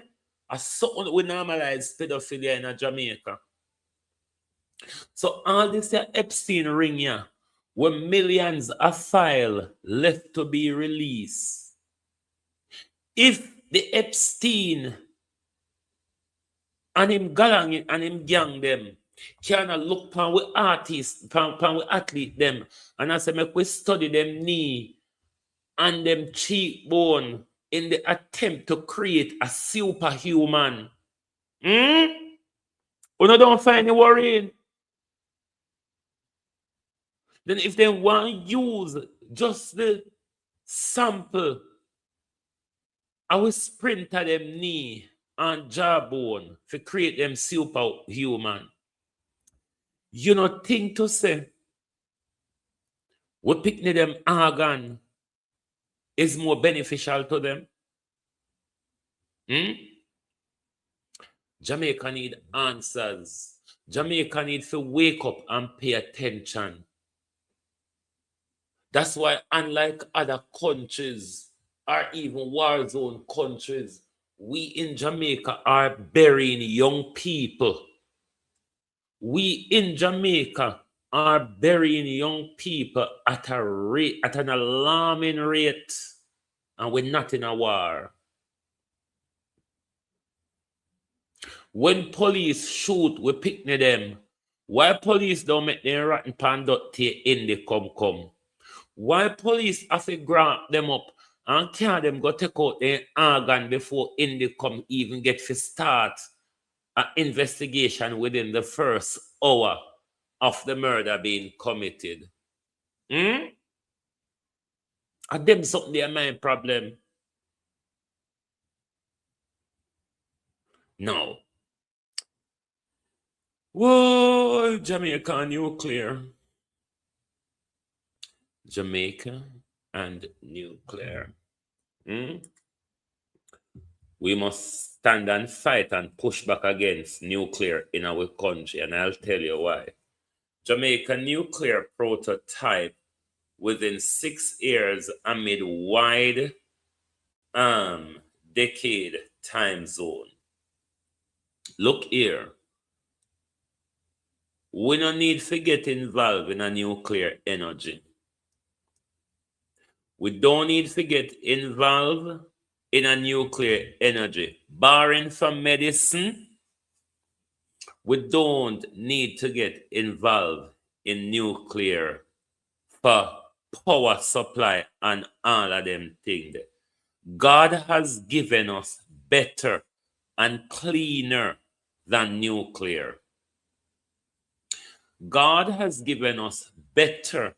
As something we normalize pedophilia in Jamaica. So all this Epstein ring here, where millions of file left to be released. If the Epstein and him galang and him gang them can look upon with artists, upon with athlete them, and I say make we study them knee and them cheekbone in the attempt to create a superhuman. You don't find any worrying. Then if they want to use just the sample, I will sprint at them knee and jawbone to create them superhuman. You know, think to say, we picking them organ is more beneficial to them. Jamaica need answers. Jamaica need to wake up and pay attention. That's why, unlike other countries or even war zone countries, we in Jamaica are burying young people. We in Jamaica are burying young people at an alarming rate, and we're not in a war. When police shoot, we picnic them. Why police don't make them rotten pan dirty in the come? Why police have to grab them up and can't them go take out their organ before in the come even get to start an investigation within the first hour of the murder being committed? Are them something their mind problem? No. Whoa, Jamaica nuclear. Jamaica and nuclear. We must stand and fight and push back against nuclear in our country, and I'll tell you why. Jamaica nuclear prototype within 6 years amid wide decade time zone. Look here. We don't need to get involved in a nuclear energy. We don't need to get involved in a nuclear energy. Barring from medicine, we don't need to get involved in nuclear for power supply and all of them things. God has given us better and cleaner than nuclear. God has given us better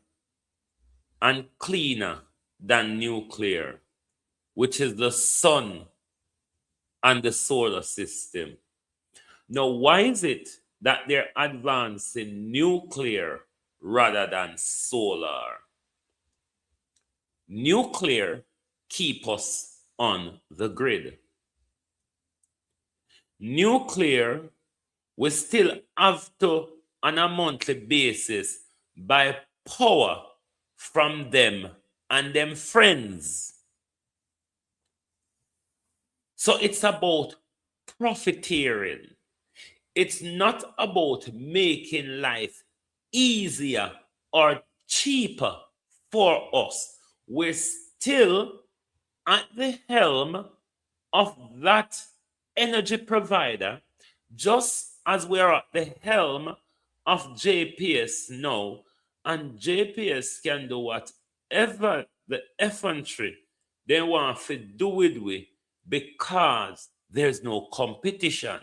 and cleaner than nuclear, which is the sun and the solar system. Now, why is it that they're advancing nuclear rather than solar? Nuclear keeps us on the grid. Nuclear we still have to, on a monthly basis, buy power from them and them friends. So it's about profiteering. It's not about making life easier or cheaper for us. We're still at the helm of that energy provider, just as we are at the helm of JPS now, and JPS can do whatever the effrontery they want to do with we because there's no competition.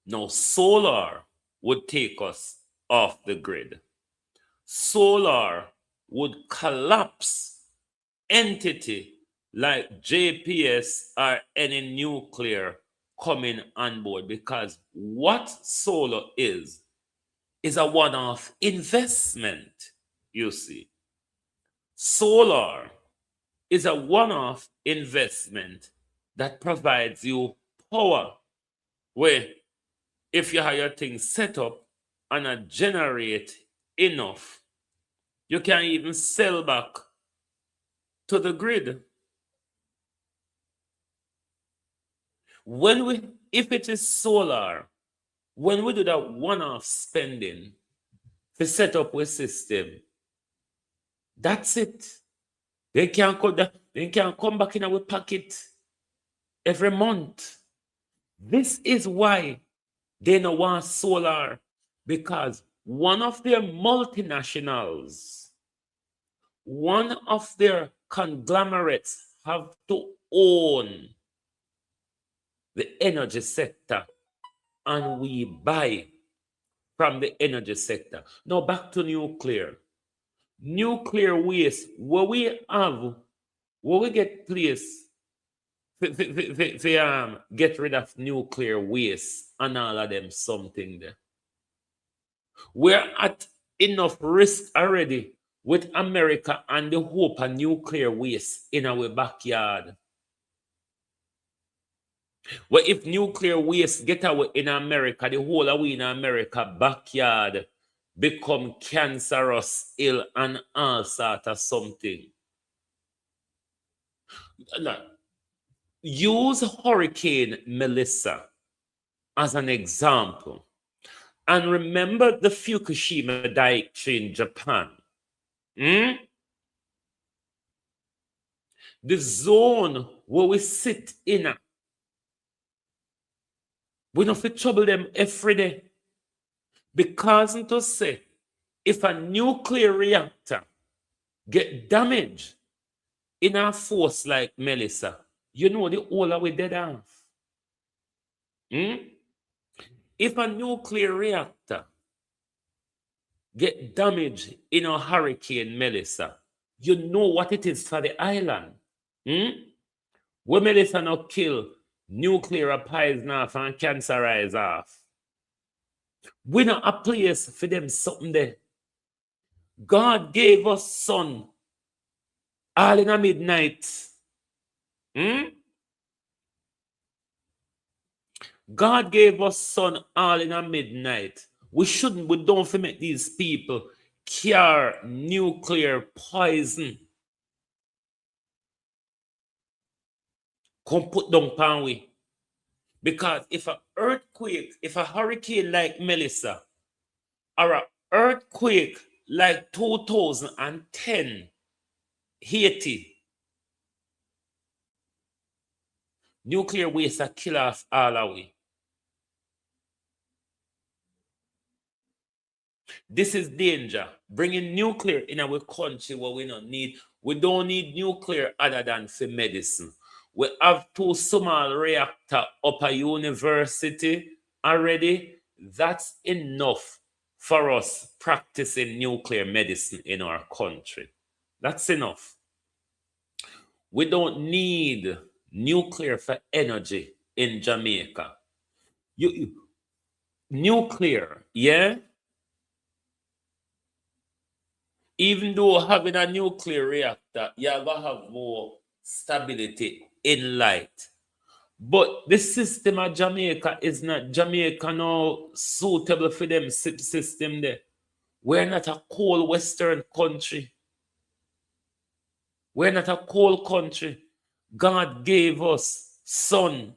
Now, solar would take us off the grid. Solar would collapse entity like JPS or any nuclear coming on board, because what solar is a one-off investment, you see. Solar is a one-off investment that provides you power, where if you have your things set up and generate enough, you can even sell back to the grid. If it is solar, when we do that one-off spending to set up a system, that's it. They can't come back in our pocket every month. This is why they don't want solar, because one of their multinationals, one of their conglomerates have to own the energy sector, and we buy from the energy sector. Now back to nuclear. Nuclear waste, where we get place get rid of nuclear waste and all of them something there. We're at enough risk already with America and the hope of nuclear waste in our backyard. Well, if nuclear waste get away in America, the whole away in America backyard become cancerous, ill, and all sort of something. Use Hurricane Melissa as an example. And remember the Fukushima Daiichi in Japan. The zone where we sit in, we don't have to trouble them every day. Because to say, if a nuclear reactor get damaged in a force like Melissa, you know the whole of we dead off. If a nuclear reactor get damaged in a hurricane Melissa, you know what it is for the island. When Melissa not kill, nuclear poison off and cancerize off. We not a place for them something there. God gave us sun all in the midnight. God gave us sun all in the midnight. We don't make these people cure nuclear poison. Come put down pan we. Because if a hurricane like Melissa, or an earthquake like 2010, Haiti, nuclear waste are kill off all away. This is danger. Bringing nuclear in our country where we don't need. We don't need nuclear other than for medicine. We have 2 small reactors up a university already. That's enough for us practicing nuclear medicine in our country. That's enough. We don't need nuclear for energy in Jamaica. Nuclear, yeah? Even though having a nuclear reactor, you're going to have more stability in light. But the system of Jamaica is not Jamaica now suitable for them system there. We're not a cold Western country. We're not a cold country. God gave us sun.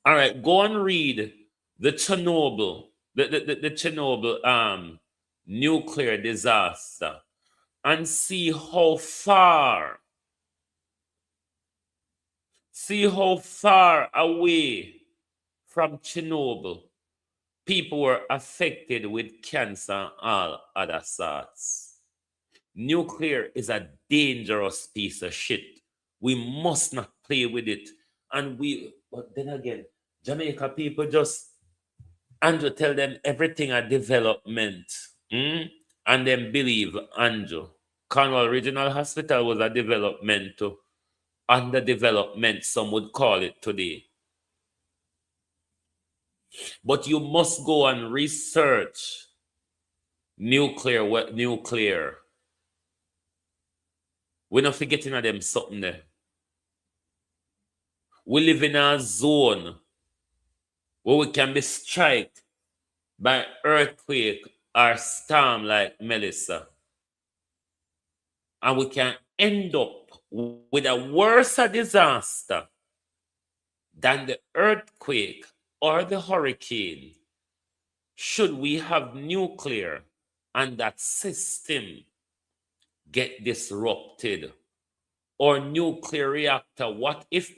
All right, go and read the Chernobyl, the Chernobyl nuclear disaster, and see how far away from Chernobyl people were affected with cancer and all other sorts. Nuclear is a dangerous piece of shit. We must not play with it. And but then again, Jamaica people just, Andrew tell them everything a development. And then believe Andrew. Cornwall Regional Hospital was a development too. Underdevelopment, some would call it today. But you must go and research nuclear. We're not forgetting of them something there. We live in a zone where we can be struck by earthquake or storm like Melissa. And we can end up with a worse disaster than the earthquake or the hurricane should we have nuclear and that system get disrupted. Or nuclear reactor, what if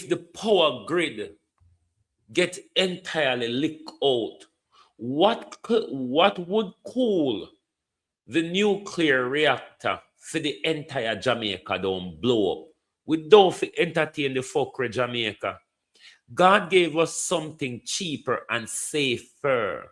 the power grid get entirely leak out? What would cool the nuclear reactor for the entire Jamaica don't blow up? We don't entertain the fuckery Jamaica. God gave us something cheaper and safer.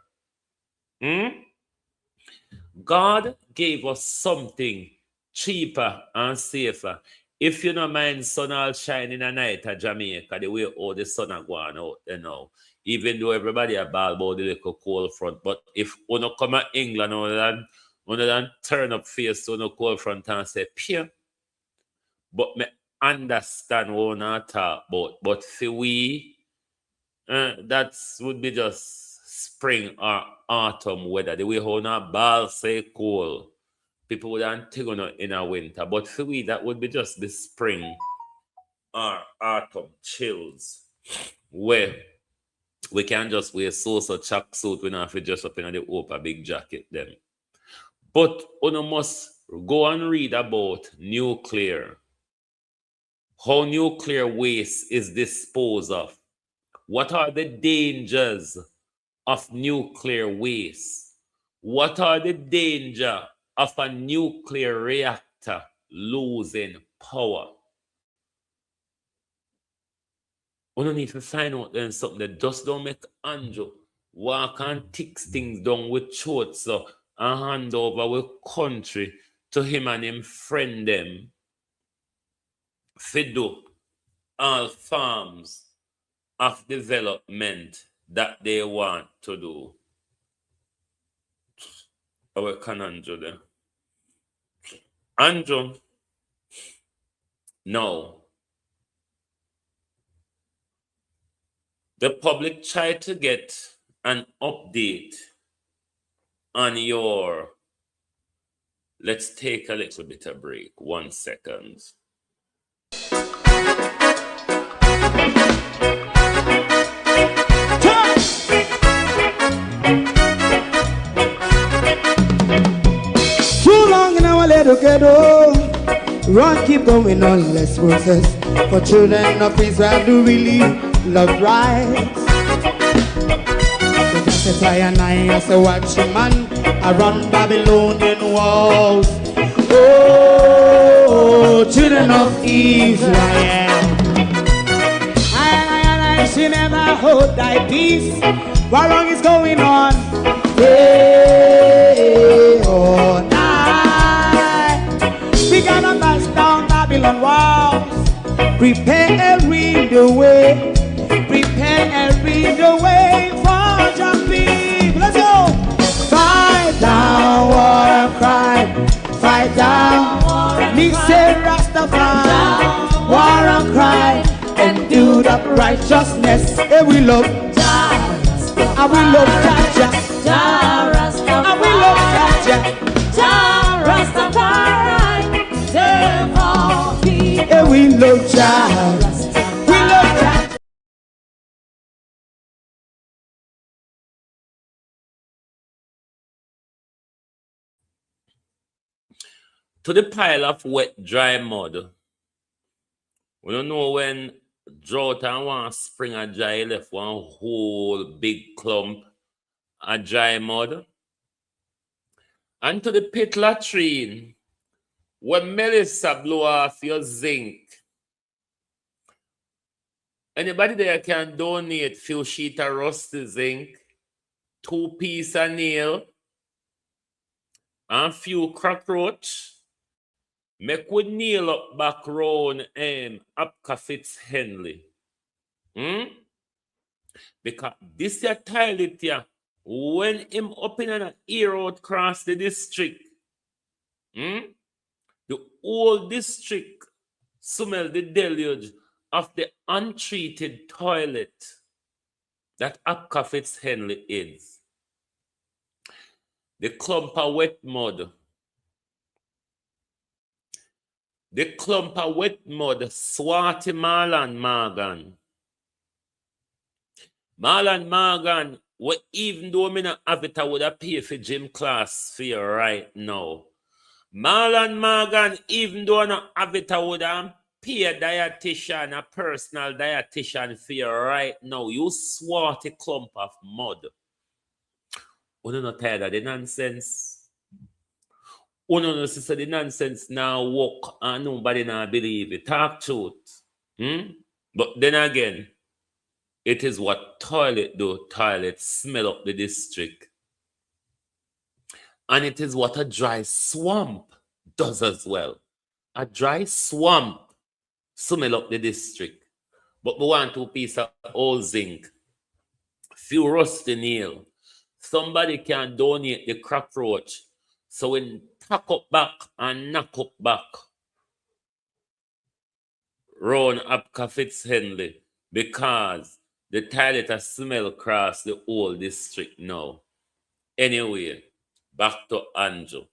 God gave us something cheaper and safer. If you don't mind sun all shine in a night at Jamaica, the way all the sun are going out there now, even though everybody are bad about the little cold front, but if you don't come to England, you don't turn up face to the cold front and say, pure. But me understand what we talk about. But for we, that would be just spring or autumn weather. The way how not ball say cold. People wouldn't take on in a winter. But for we, that would be just the spring or autumn chills. Where we can just wear so chuck suit. We don't have to dress up in the open big jacket them. But you must go and read about nuclear. How nuclear waste is disposed of. What are the dangers of nuclear waste? What are the dangers of a nuclear reactor losing power? We don't need to find out then something that just don't make Andrew walk and tick things down with throats and hand over with country to him and him friend them. Fido all forms of development that they want to do. Our can Andrew there. Andrew, no. The public try to get an update on your. Let's take a little bit of break. 1 second. Too long in our little ghetto, run keep going on, less process. For children of Israel do really love rights. So just as I and I as a watchman around Babylonian walls. Oh, children of Israel, I should never hold thy peace. What wrong is going on? Day or night, we gotta pass down Babylon walls. Prepare the way, the way for your people. Let's go. Fight down war and crime, fight down war and crime. Say Rastafari, war and cry, and do the righteousness. And we love, and we love Jaja, and we love Jaja, and we love Jaja. We love Jaja. To the pile of wet, dry mud. We don't know when drought and one spring a dry left one whole big clump of dry mud. And to the pit latrine, when Melissa blow off your zinc, anybody there can donate few sheet of rusty zinc, 2 piece of nail, and few cockroach. Make we nail up back round Apka Fitz Henley. Because this your toilet here, when him up in an ear out cross the district, the whole district smell the deluge of the untreated toilet that Apka Fitz Henley is. The clump of wet mud. The clump of wet mud, Swati Marlon Morgan. Marlon Morgan, even though I not have it, I would have paid for gym class for you right now. Marlon Morgan, even though I not have it, I would have paid a dietitian, a personal dietitian for you right now. You swati clump of mud. You're not tired of the nonsense. No, sister, the nonsense now walk and nobody now believe it. Talk truth. But then again, it is what toilet do. Toilet smell up the district. And it is what a dry swamp does as well. A dry swamp smell up the district. But we want 2 pieces of old zinc, few rusty nail. Somebody can donate the cockroach. So we tack up back and knock up back round Apka Fitz Henley because the toilet has smell across the whole district now. Anyway, back to Andrew.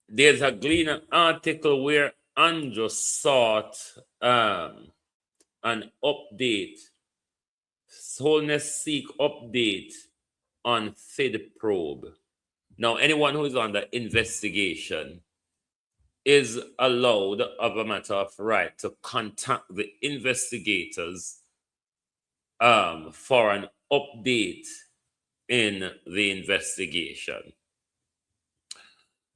There's a Gleaner article where Andrew sought an update, Wholeness Seek update on FID probe. Now, anyone who is under investigation is allowed, of a matter of right, to contact the investigators for an update in the investigation.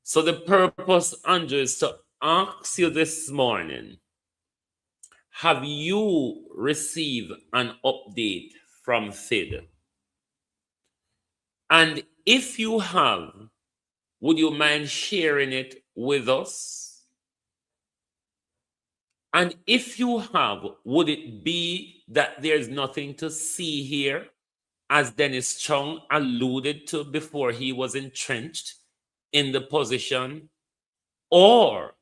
So the purpose, Andrew, is to ask you this morning, have you received an update from FID? And if you have, would you mind sharing it with us? And if you have, would it be that there's nothing to see here, as Dennis Chung alluded to before he was entrenched in the position? Or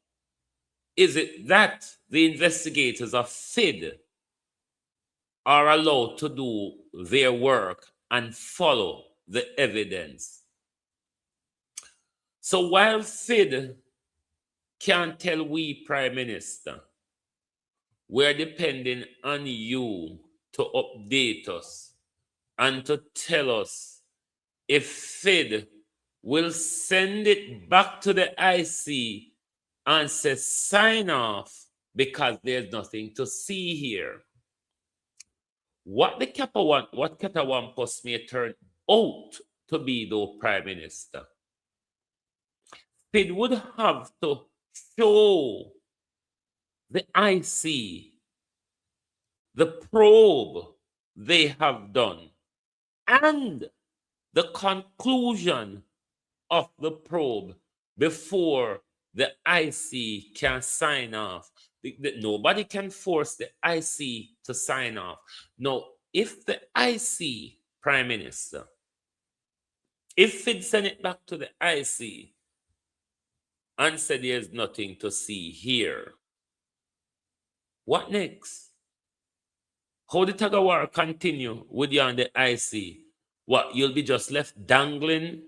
is it that the investigators of FID are allowed to do their work and follow the evidence? So while FID can't tell we, Prime Minister, we're depending on you to update us and to tell us if FID will send it back to the IC and say sign off because there's nothing to see here. What the Kappa want, what Keta Wampus may turn out to be, though, Prime Minister, FID would have to show the IC the probe they have done and the conclusion of the probe before the IC can sign off. Nobody can force the IC to sign off. Now, if the IC, Prime Minister, if it send it back to the IC and said there's nothing to see here. What next? How the tug of war continue with you on the IC? What, you'll be just left dangling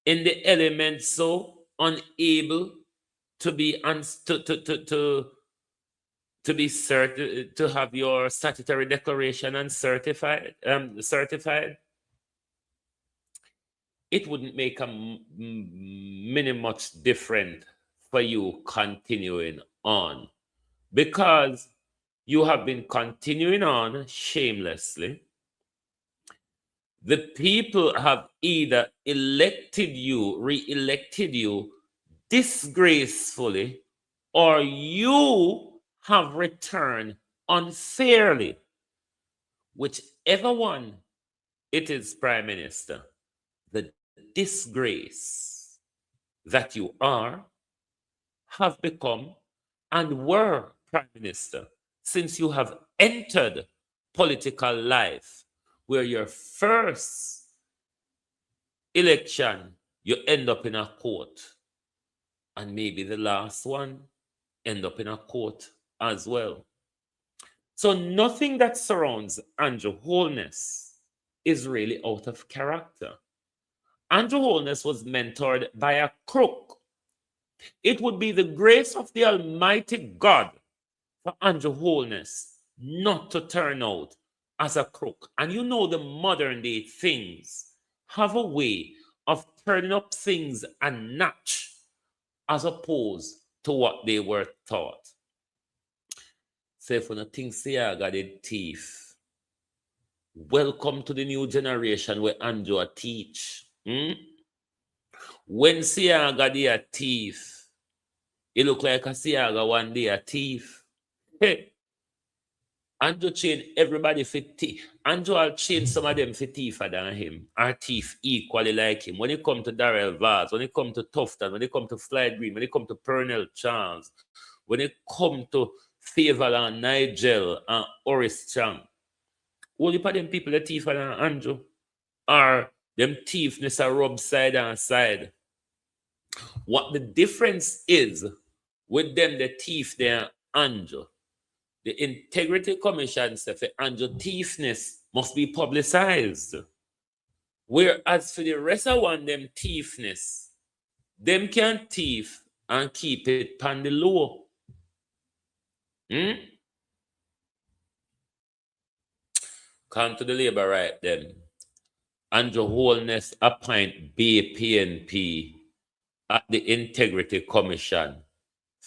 in the elements, so unable to be to be certain to have your statutory declaration and certified? It wouldn't make a mini much different for you continuing on, because you have been continuing on shamelessly. The people have either elected you, re-elected you disgracefully, or you have returned unfairly. Whichever one it is, Prime Minister, the disgrace that you are, have become, and were Prime Minister, since you have entered political life, where your first election, you end up in a court, and maybe the last one end up in a court as well. So nothing that surrounds Andrew Holness is really out of character. Andrew Holness was mentored by a crook. It would be the grace of the Almighty God for Andrew Holness not to turn out as a crook. And you know, the modern day things have a way of turning up things a notch as opposed to what they were taught. Say, if you don't think Siaga did thief, welcome to the new generation where Andrew teach. When Siaga did a thief, it look like a Siaga one day a thief. Hey, Andrew change everybody for thief. Andrew will change some of them for thiefer than him, or thief equally like him. When it come to Darrell Vaz, when it come to Tufton, when it come to Fly Green, when it come to Pernell Charles, when it come to Favor and Nigel and Oris Chang, all of them people the thiefer than Andrew, or them thiefness are rub side and side. What the difference is with them, the thief there, Andrew, the Integrity Commission said for Andrew thiefness must be publicized. Whereas for the rest of one, them thiefness, them can thief and keep it pan the low. Come to the labor right then. Andrew Holness appoint BPNP at the Integrity Commission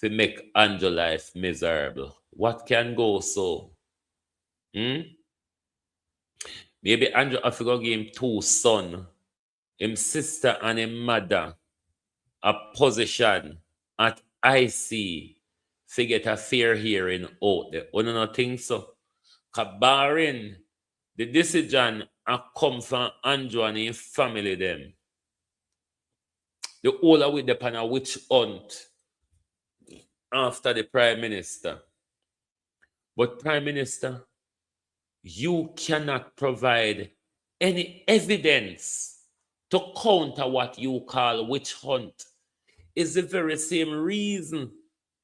to make Andrew life miserable. What can go so? Maybe Andrew have to go give him 2 sons, him sister and him mother, a position at IC to get a fair hearing out there. You don't think so? Because barring the decision come from Andrew and his family them, the whole of with the pan a witch hunt after the Prime Minister. But Prime Minister, you cannot provide any evidence to counter what you call witch hunt. It's the very same reason,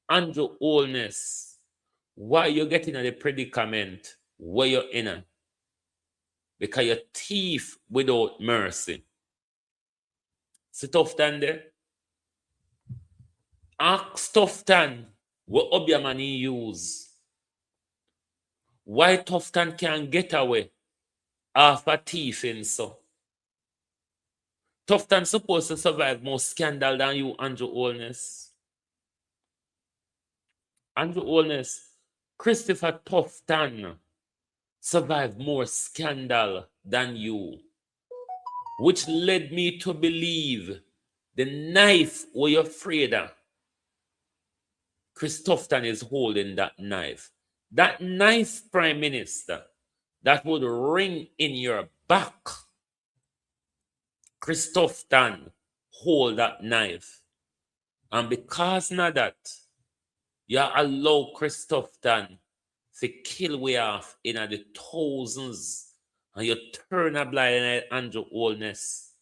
Andrew Holness, why you're getting in the predicament where you're in. Because you're thief without mercy. Sit off there. Ask Tufton what Obiamani use. Why Tufton can get away after thieving so? Tufton supposed to survive more scandal than you, Andrew Holness. Andrew Holness, Christopher Tufton survived more scandal than you, which led me to believe the knife were you afraid of. Chris Tufton is holding that knife. That knife, Prime Minister, that would ring in your back. Chris Tufton hold that knife. And because of that, you allow Chris Tufton to kill way off in the thousands, and you turn a blind eye Andrew Holness.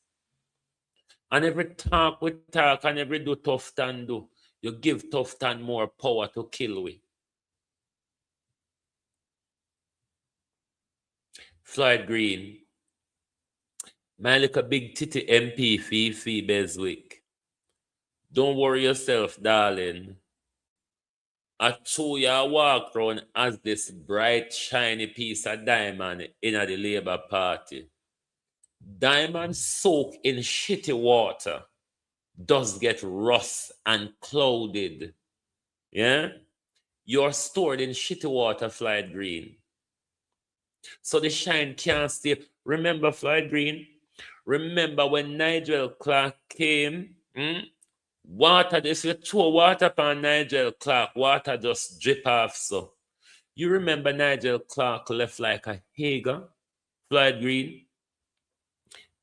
And every talk we talk and every do tough tan do, you give tough tan more power to kill we. Floyd Green, my little big titty MP Fifi Beswick. Don't worry yourself, darling. I saw you walk around as this bright, shiny piece of diamond in the Labour Party. Diamond soaked in shitty water does get rust and clouded. Yeah? You're stored in shitty water, Floyd Green. So the shine can't stay. Remember, Floyd Green? Remember when Nigel Clark came? Water, if you throw water upon Nigel Clark, water just drip off. So you remember Nigel Clark left like a Hager, Floyd Green?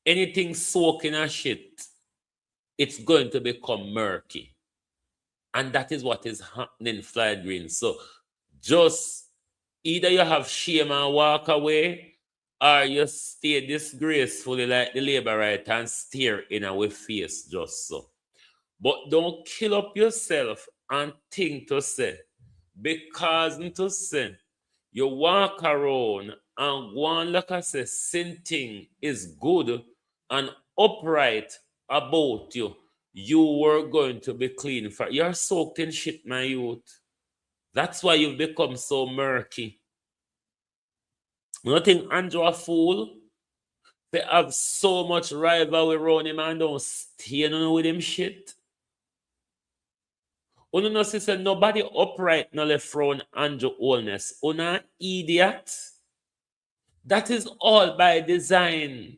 Anything soaking a shit, it's going to become murky. And that is what is happening, Floyd Green. So just either you have shame and walk away, or you stay disgracefully like the Labour right and stare in our face just so. But don't kill up yourself and think to say, because to say, you walk around and one like I say, sinting is good and upright about you, you were going to be clean. For you're soaked in shit, my youth. That's why you've become so murky. You don't think Andrew a fool? They have so much rivalry around him and don't stay on with him shit. Uno no say nobody upright no left round Andrew Holness. Una idiot. That is all by design.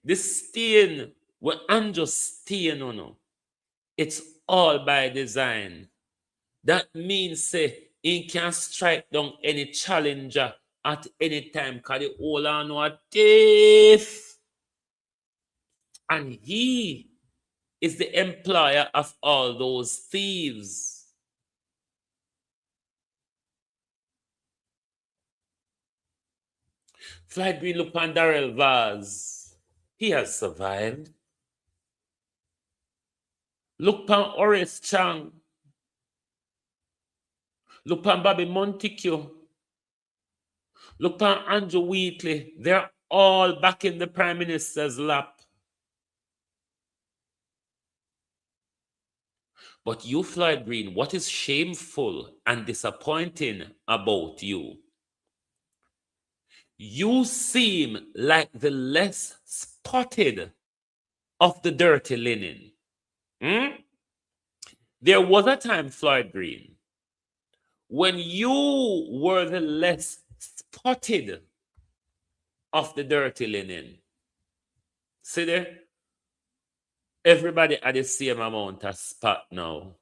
The stain when Andrew stain on, it's all by design. That means say he can strike down any challenger at any time because the whole are no a thief. And he is the employer of all those thieves. Floyd Green, look on Darrell Vaz. He has survived. Look on Horace Chang. Look on Bobby Montague. Look on Andrew Wheatley. They're all back in the Prime Minister's lap. But you, Floyd Green, what is shameful and disappointing about you? You seem like the less spotted of the dirty linen. There was a time, Floyd Green, when you were the less spotted of the dirty linen. See there? Everybody at the same amount of spot now.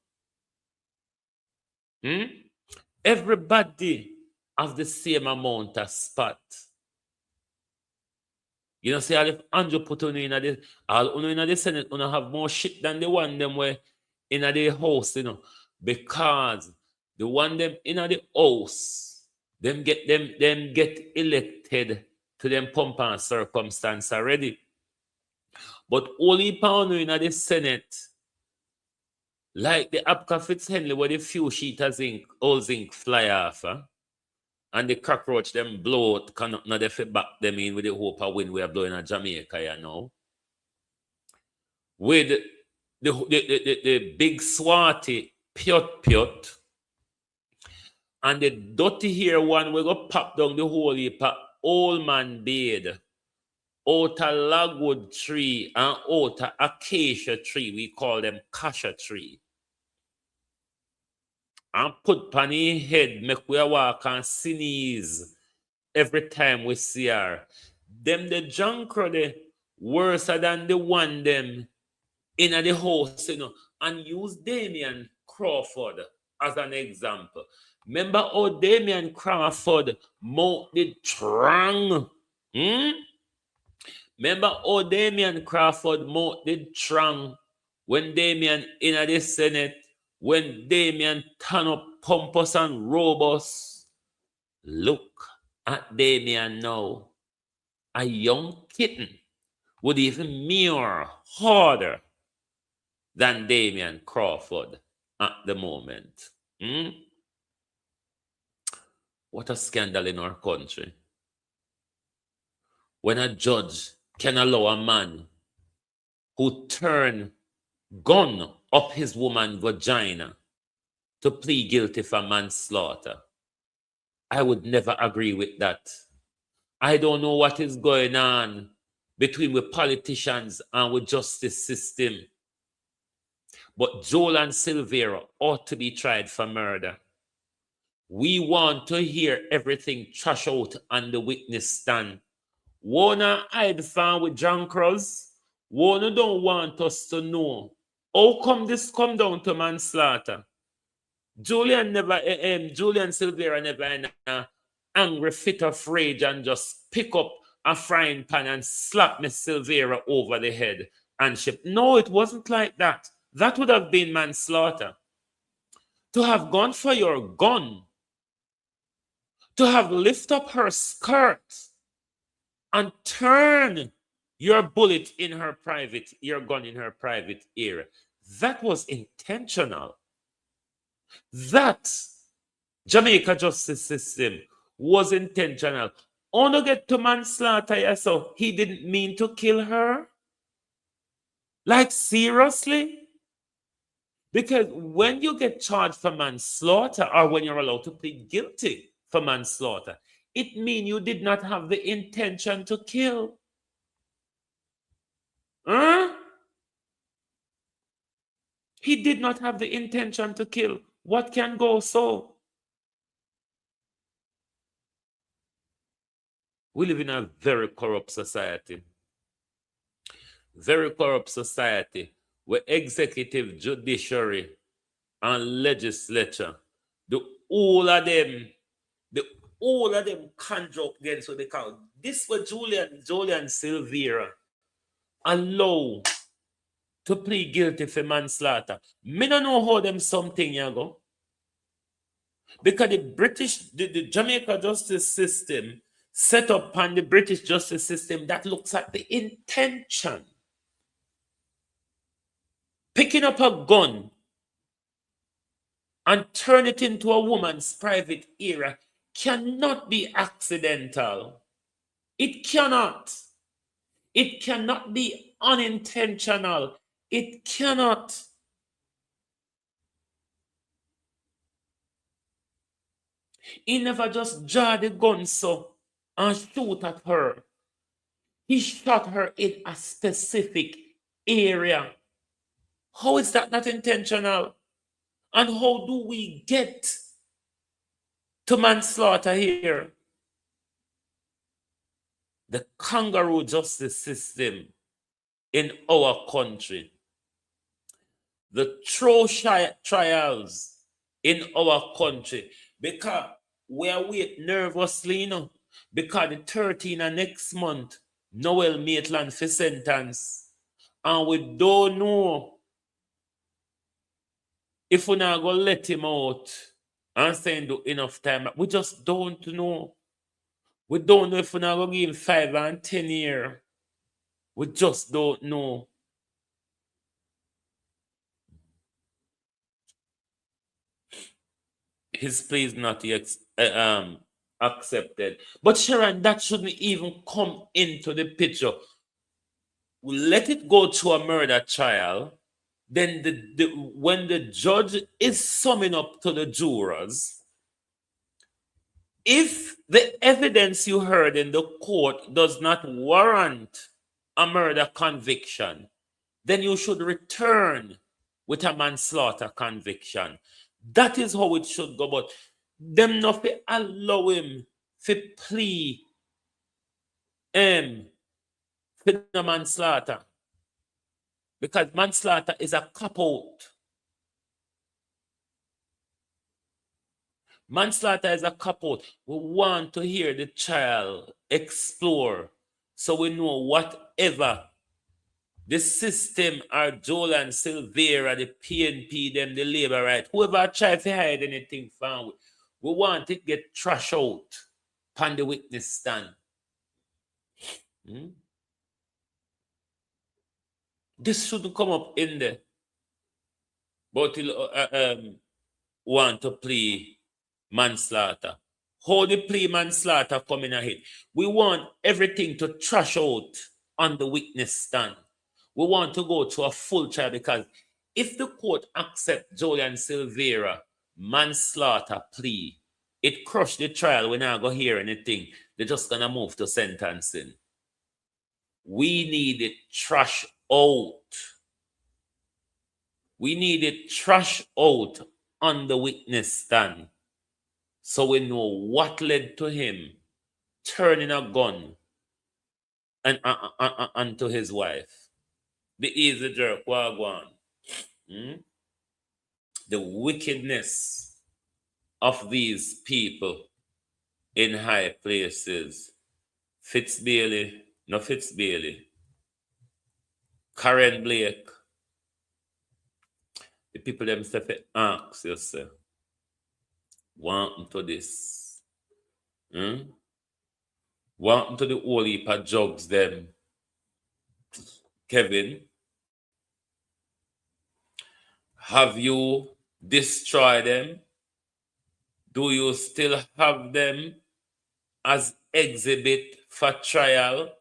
Everybody have the same amount of spot. You know, say if Andrew put on in the Senate, you have more shit than the one them where in the house, you know, because the one them in the house, them get elected to them pomp and circumstance already. But only pound in the Senate, like the Apca Fitzhenley, where the few sheet of zinc, all zinc fly off, and the cockroach them blow out, cannot not they fit back them in with the hope of wind we are blowing at Jamaica, you know. With the big swarty piot, and the dirty hair one we go pop down the whole heap of old man beard. Out a logwood tree and out a acacia tree, we call them kasha tree. And put pan in head, make we walk and sneeze every time we see her. Them the junk they worse than the one them in the house, you know, and use Damian Crawford as an example. Remember how Damian Crawford mouth the trang? Remember how Damian Crawford mouth did trang when Damian in the Senate, when Damian turn up pompous and robust. Look at Damian now, a young kitten would even mirror harder than Damian Crawford at the moment. What a scandal in our country. When a judge can allow a man who turned gun up his woman's vagina to plead guilty for manslaughter. I would never agree with that. I don't know what is going on between the politicians and with justice system. But Joel and Silvera ought to be tried for murder. We want to hear everything trash out on the witness stand. Wanna hide fan with John Cross? Wanna don't want us to know. How come this come down to manslaughter? Julian Silvera never in an angry fit of rage and just pick up a frying pan and slap Miss Silvera over the head and ship. No, it wasn't like that. That would have been manslaughter. To have gone for your gun, to have lift up her skirt and turn your bullet in her private, your gun in her private area, that was intentional. That Jamaica justice system was intentional. Only get to manslaughter, so he didn't mean to kill her. Like seriously? Because when you get charged for manslaughter or when you're allowed to plead guilty for manslaughter, it means you did not have the intention to kill. He did not have the intention to kill. What can go so? We live in a very corrupt society. Very corrupt society where executive, judiciary, and legislature, the all of them conjure up against what they call. This was Julian Silvera allow to plead guilty for manslaughter. Me don't know how them something you go. Because the Jamaica justice system set up on the British justice system that looks at the intention. Picking up a gun and turn it into a woman's private area cannot be accidental. It cannot. It cannot be unintentional. It cannot. He never just draw the gun so and shoot at her. He shot her in a specific area. How is that not intentional? And how do we get to manslaughter here? The kangaroo justice system in our country, the trials in our country, because we are waiting nervously, because the 13th of next month, Noel Maitland for sentence, and we don't know if we're not going to let him out and send enough time. We just don't know. We don't know if we're not going to give him 5 and 10 years. We just don't know. His plea is not accepted. But Sharon, that shouldn't even come into the picture. We let it go to a murder trial. Then when the judge is summing up to the jurors, if the evidence you heard in the court does not warrant a murder conviction, then you should return with a manslaughter conviction. That is how it should go. But them not allow him to plea for the manslaughter. Because manslaughter is a cop-out. Manslaughter is a cop-out. We want to hear the child explore so we know whatever the system or Joel and Silvera, the PNP, them, the labor right, whoever try to hide anything from, we want it get trash out on the witness stand. This shouldn't come up in there. But he'll want to plea manslaughter. How the plea manslaughter coming ahead? We want everything to trash out on the witness stand. We want to go to a full trial, because if the court accept Julian Silvera manslaughter plea, it crushed the trial. We're not going to hear anything. They're just going to move to sentencing. We need it trash out. We need it trash out on the witness stand, so we know what led to him turning a gun and onto his wife. The easy jerk, wagwan. The wickedness of these people in high places. Fitzbailey, no Fitzbailey. Karen Blake. The people themselves ask yourself, what happened to this? What happened to the whole heap of jugs them? Kevin, have you destroyed them? Do you still have them as exhibit for trial?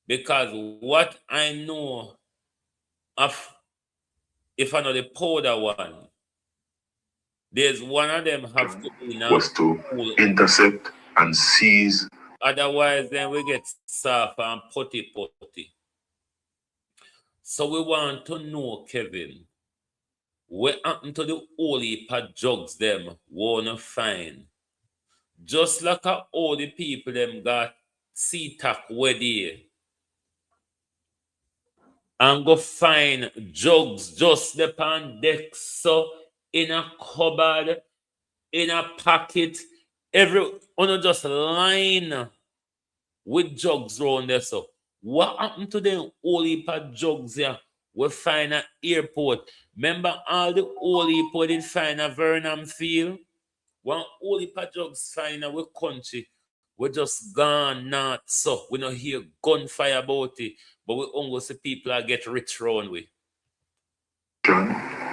Because what I know of, if I know the powder one, there's one of them have to be now was to intercept and seize. Otherwise, then we get soft and putty. So we want to know, Kevin, what happened to the whole heap of drugs them wanna find? Just like all the people them got CTAC wedding and go find drugs just upon deck, so in a cupboard, in a pocket, just line with drugs round there. So what happened to them whole heap of drugs here we find at airport? Remember all the whole heap we did find at Vernon Field? One whole heap of drugs find in our country, we just gone not so. We don't hear gunfire about it, but we only see people that get rich round with.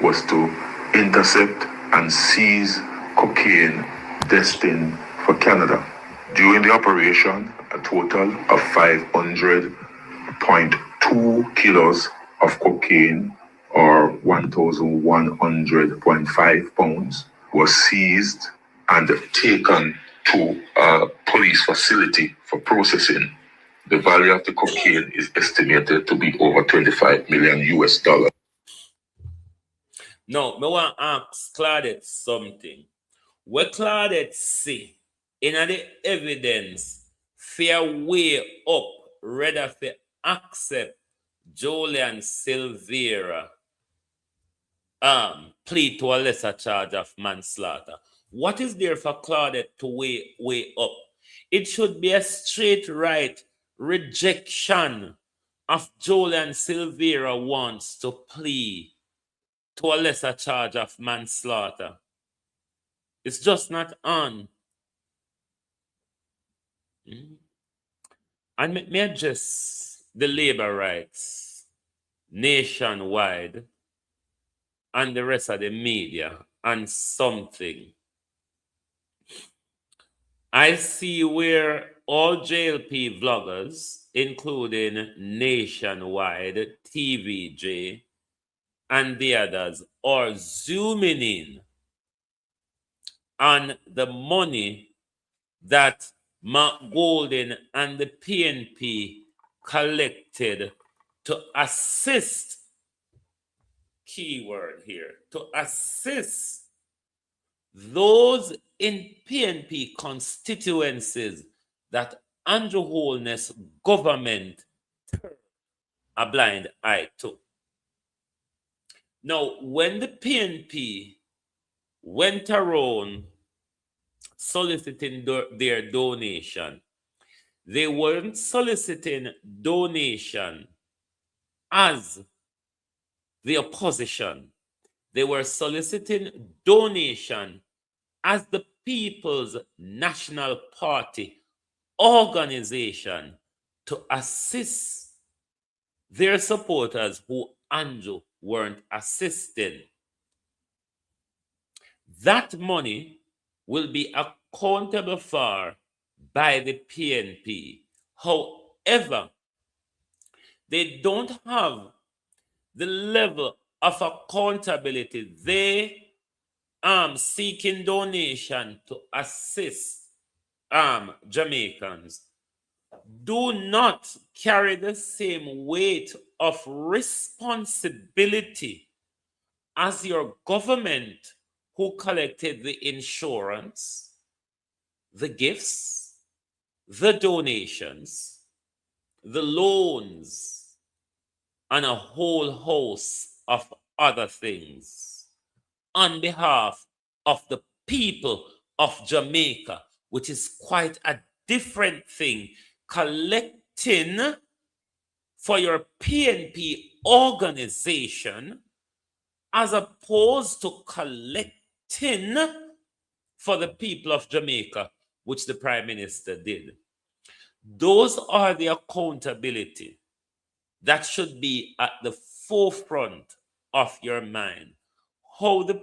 Was to intercept and seize cocaine destined for Canada. During the operation, a total of 500.2 kilos of cocaine, or 1,100.5 pounds, was seized and taken to a police facility for processing. The value of the cocaine is estimated to be over $25 million US. Now, I want to ask Claudette something. What Claudette see in the evidence fair way up rather for accept Julian Silvera plea to a lesser charge of manslaughter? What is there for Claudette to weigh up? It should be a straight right rejection of Julian Silvera wants to plea to a lesser charge of manslaughter. It's just not on. And may address the labor rights nationwide and the rest of the media and something. I see where all JLP vloggers, including Nationwide, TVJ, and the others, are zooming in on the money that Mark Golden and the PNP collected to assist, keyword here, to assist those in PNP constituencies that Andrew Holness government turned a blind eye to. Now, when the PNP went around soliciting their donation, they weren't soliciting donation as the opposition. They were soliciting donation as the People's National Party organization to assist their supporters who Andrew weren't assisting. That money will be accountable for by the PNP. However, they don't have the level of accountability. They seeking donation to assist Jamaicans do not carry the same weight of responsibility as your government who collected the insurance, the gifts, the donations, the loans, and a whole host of other things on behalf of the people of Jamaica, which is quite a different thing. Collecting for your PNP organization as opposed to collecting for the people of Jamaica, which the Prime Minister did. Those are the accountability that should be at the forefront of your mind. How the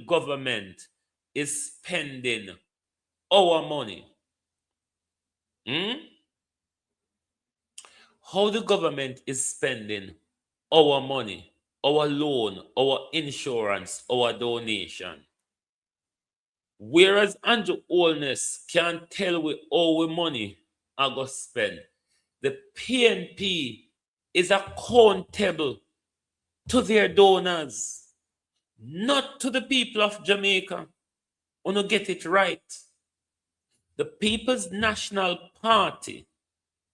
government is spending our money. How the government is spending our money, our loan, our insurance, our donation. Whereas Andrew Holness can tell we how we money are going to spend, the PNP is accountable to their donors, not to the people of Jamaica. Want to get it right. The People's National Party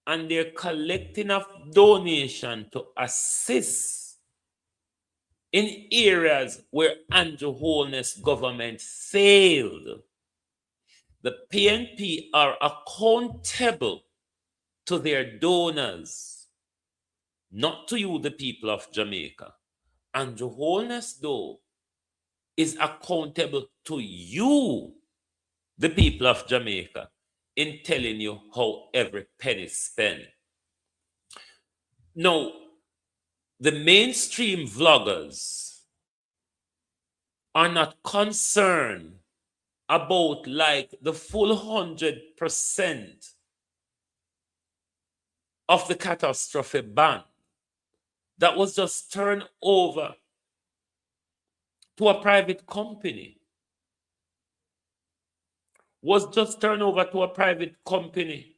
and they're collecting of donation to assist in areas where Andrew Holness government failed. The PNP are accountable to their donors, not to you, the people of Jamaica. Andrew Holness, though, is accountable to you, the people of Jamaica, in telling you how every penny is spent. Now, the mainstream vloggers are not concerned about like the full 100% of the catastrophe ban that was just turned over to a private company. Was just turned over to a private company.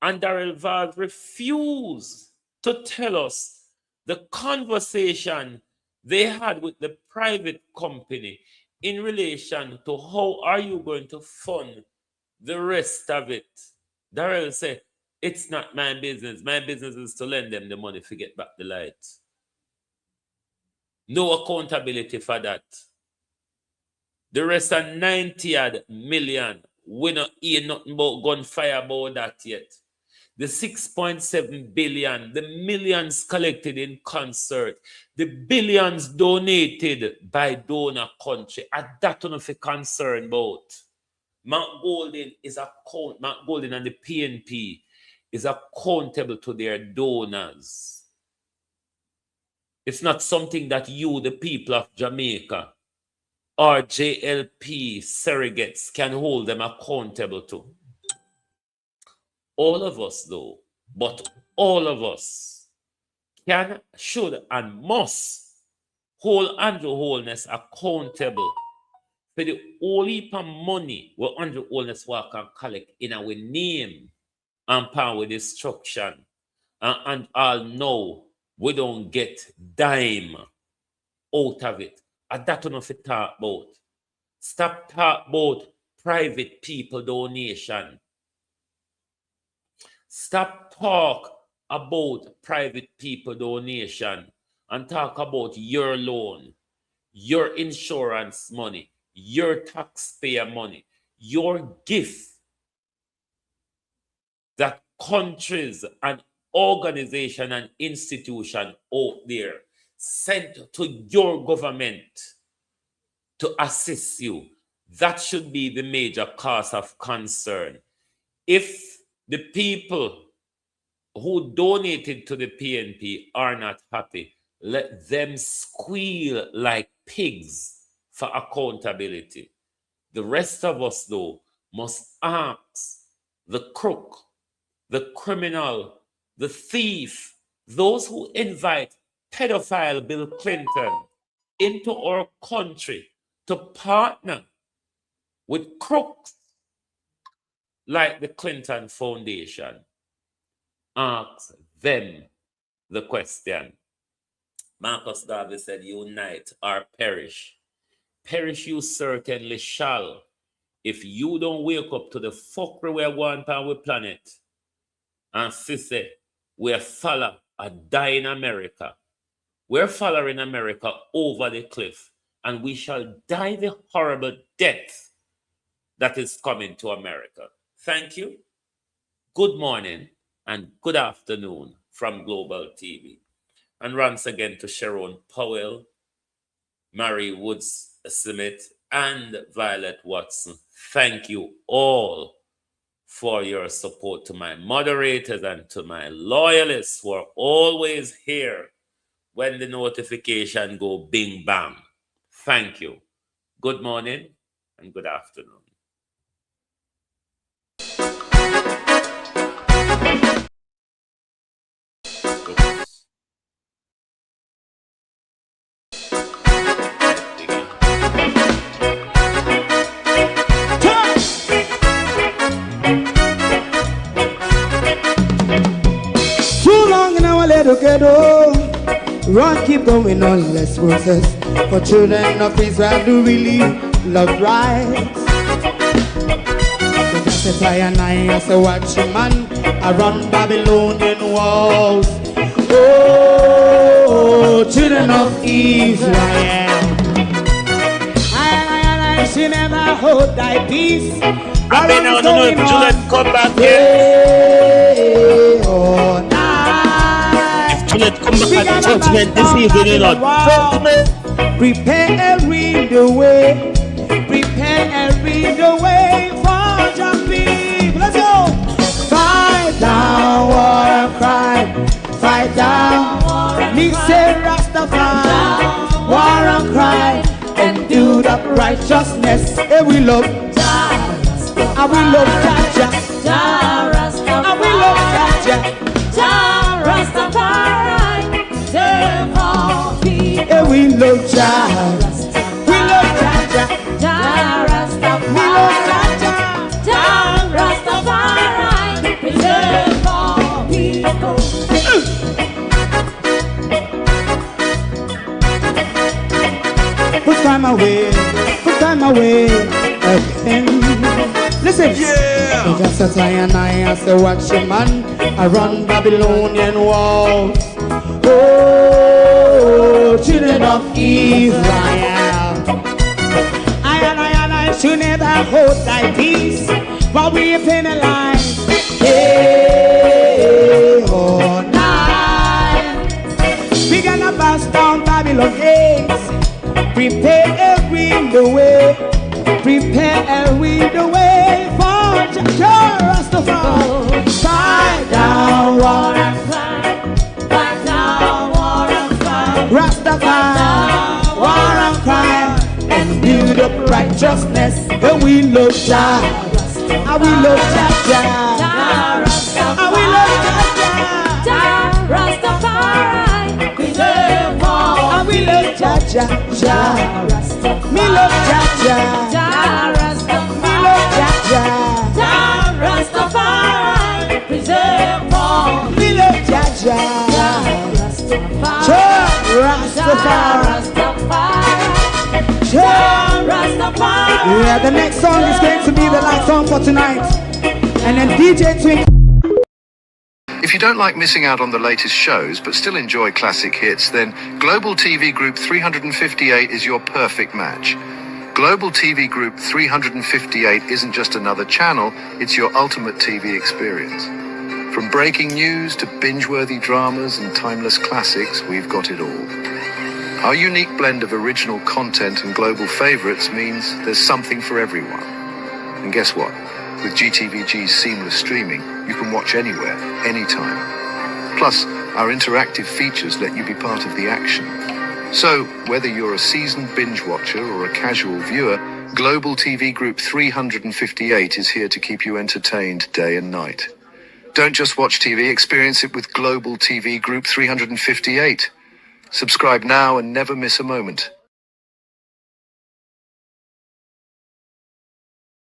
And Darrell Vaz refused to tell us the conversation they had with the private company in relation to how are you going to fund the rest of it. Darrell said, it's not my business. My business is to lend them the money to get back the lights. No accountability for that. The rest are 90 million. We not hear nothing about gunfire about that yet. The 6.7 billion, the millions collected in concert, the billions donated by donor country, are that enough a concern about? Mark Golding and the PNP is accountable to their donors. It's not something that you, the people of Jamaica, or JLP surrogates can hold them accountable to. All of us, though, but all of us can, should, and must hold Andrew Holness accountable for the whole heap of money where Andrew Holness walk and collect in our name and power with destruction. And all know we don't get dime out of it. And that's enough to talk about. Stop talking about private people donation. Stop talk about private people donation and talk about your loan, your insurance money, your taxpayer money, your gift that countries and organization and institution out there sent to your government to assist you. That should be the major cause of concern. If the people who donated to the PNP are not happy, let them squeal like pigs for accountability. The rest of us, though, must ask the crook, the criminal, the thief, those who invite pedophile Bill Clinton into our country to partner with crooks like the Clinton Foundation. Ask them the question. Marcus Garvey said, unite or perish. Perish you certainly shall if you don't wake up to the fuckery we're going on with planet. And sister, we're follow a die in America. We're following America over the cliff, and we shall die the horrible death that is coming to America. Thank you. Good morning and good afternoon from Global TV. And once again to Sharon Powell, Mary Woods Smith, and Violet Watson. Thank you all for your support, to my moderators and to my loyalists who are always here when the notification go bing bang. Thank you. Good morning and good afternoon. Run, keep going on, let's process. For children of Israel do really love rights. So just as I and I as a watching man, I run Babylonian walls. Oh, children of Israel, I should never hold thy peace. I mean, I don't know if Juliet come back here. Oh, Juliet come back at judgment this evening, Lord. Prepare the way. Prepare the way for your people. Let's go. Fight down, war and crime. Fight down, me say Rastafari. War and crime and build up righteousness. And we love and we love Jaja. And we love Jaja. And we love Jaja. We love Jaja. We love Jaja. Rastafari, preserve all people. Put time away again. Listen, yeah. Just as I and I as a watching man, I run Babylonian walls. Oh, children of Israel, I and I should never hold thy peace while we penalize. Hey, oh, night. We gonna bust down Babylon gates. Prepare the way. Prepare the way for Rastafari. Fight down, war and crime. Fight down, war and crime. Rastafari, war and crime, and build up righteousness. And we love Jah, and we love Jah, and we love Jah, Rastafari, preserve all. And we love Jah, me love Jah, me love Jah, Rastafari, preserve all. Me love Jah, Rastafari. Yeah, the next song is going to be the last song for tonight. And then DJ Twink. If you don't like missing out on the latest shows but still enjoy classic hits, then Global TV Group 358 is your perfect match. Global TV Group 358 isn't just another channel, it's your ultimate TV experience. From breaking news to binge-worthy dramas and timeless classics, we've got it all. Our unique blend of original content and global favorites means there's something for everyone. And guess what? With GTVG's seamless streaming, you can watch anywhere, anytime. Plus, our interactive features let you be part of the action. So, whether you're a seasoned binge watcher or a casual viewer, Global TV Group 358 is here to keep you entertained day and night. Don't just watch TV, experience it with Global TV Group 358. Subscribe now and never miss a moment.